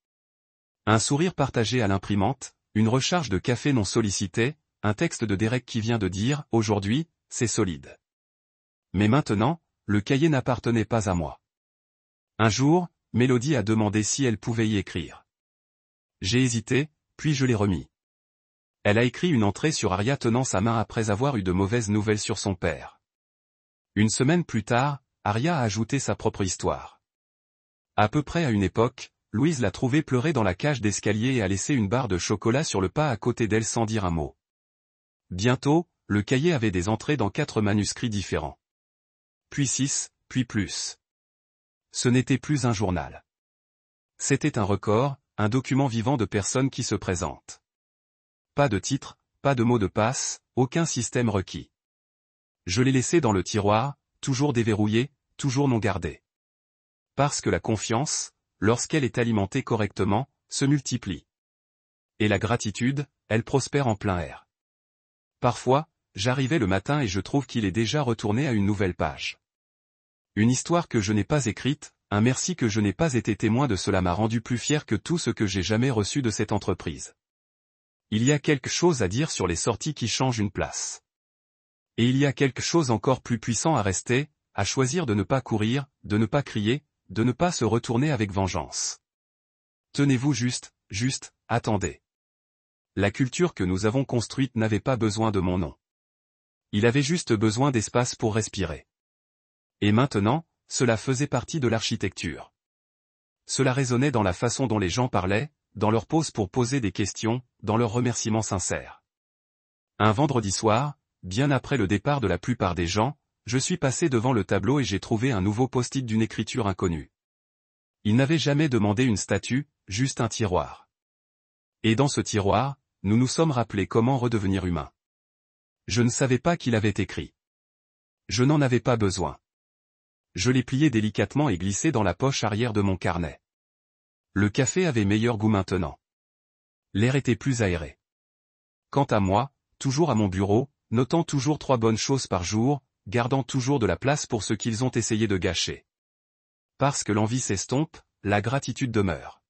Un sourire partagé à l'imprimante, une recharge de café non sollicitée, un texte de Derek qui vient de dire « Aujourd'hui, c'est solide ». Mais maintenant, le cahier n'appartenait pas à moi. Un jour, Mélodie a demandé si elle pouvait y écrire. J'ai hésité, puis je l'ai remis. Elle a écrit une entrée sur Aria tenant sa main après avoir eu de mauvaises nouvelles sur son père. Une semaine plus tard, Aria a ajouté sa propre histoire. À peu près à une époque, Louise l'a trouvée pleurer dans la cage d'escalier et a laissé une barre de chocolat sur le pas à côté d'elle sans dire un mot. Bientôt, le cahier avait des entrées dans 4 manuscrits différents. Puis 6, puis plus. Ce n'était plus un journal. C'était un record, un document vivant de personnes qui se présentent. Pas de titre, pas de mot de passe, aucun système requis. Je l'ai laissé dans le tiroir, toujours déverrouillé, toujours non gardé. Parce que la confiance, lorsqu'elle est alimentée correctement, se multiplie. Et la gratitude, elle prospère en plein air. Parfois, j'arrivais le matin et je trouve qu'il est déjà retourné à une nouvelle page. Une histoire que je n'ai pas écrite, un merci que je n'ai pas été témoin de, cela m'a rendu plus fier que tout ce que j'ai jamais reçu de cette entreprise. Il y a quelque chose à dire sur les sorties qui changent une place. Et il y a quelque chose encore plus puissant à rester, à choisir de ne pas courir, de ne pas crier, de ne pas se retourner avec vengeance. Tenez-vous juste, attendez. La culture que nous avons construite n'avait pas besoin de mon nom. Il avait juste besoin d'espace pour respirer. Et maintenant, cela faisait partie de l'architecture. Cela résonnait dans la façon dont les gens parlaient, dans leur pause pour poser des questions, dans leurs remerciements sincères. Un vendredi soir, bien après le départ de la plupart des gens, je suis passé devant le tableau et j'ai trouvé un nouveau post-it d'une écriture inconnue. Il n'avait jamais demandé une statue, juste un tiroir. Et dans ce tiroir, nous nous sommes rappelés comment redevenir humain. Je ne savais pas qu'il avait écrit. Je n'en avais pas besoin. Je l'ai plié délicatement et glissé dans la poche arrière de mon carnet. Le café avait meilleur goût maintenant. L'air était plus aéré. Quant à moi, toujours à mon bureau, notant toujours 3 bonnes choses par jour, gardant toujours de la place pour ce qu'ils ont essayé de gâcher. Parce que l'envie s'estompe, la gratitude demeure.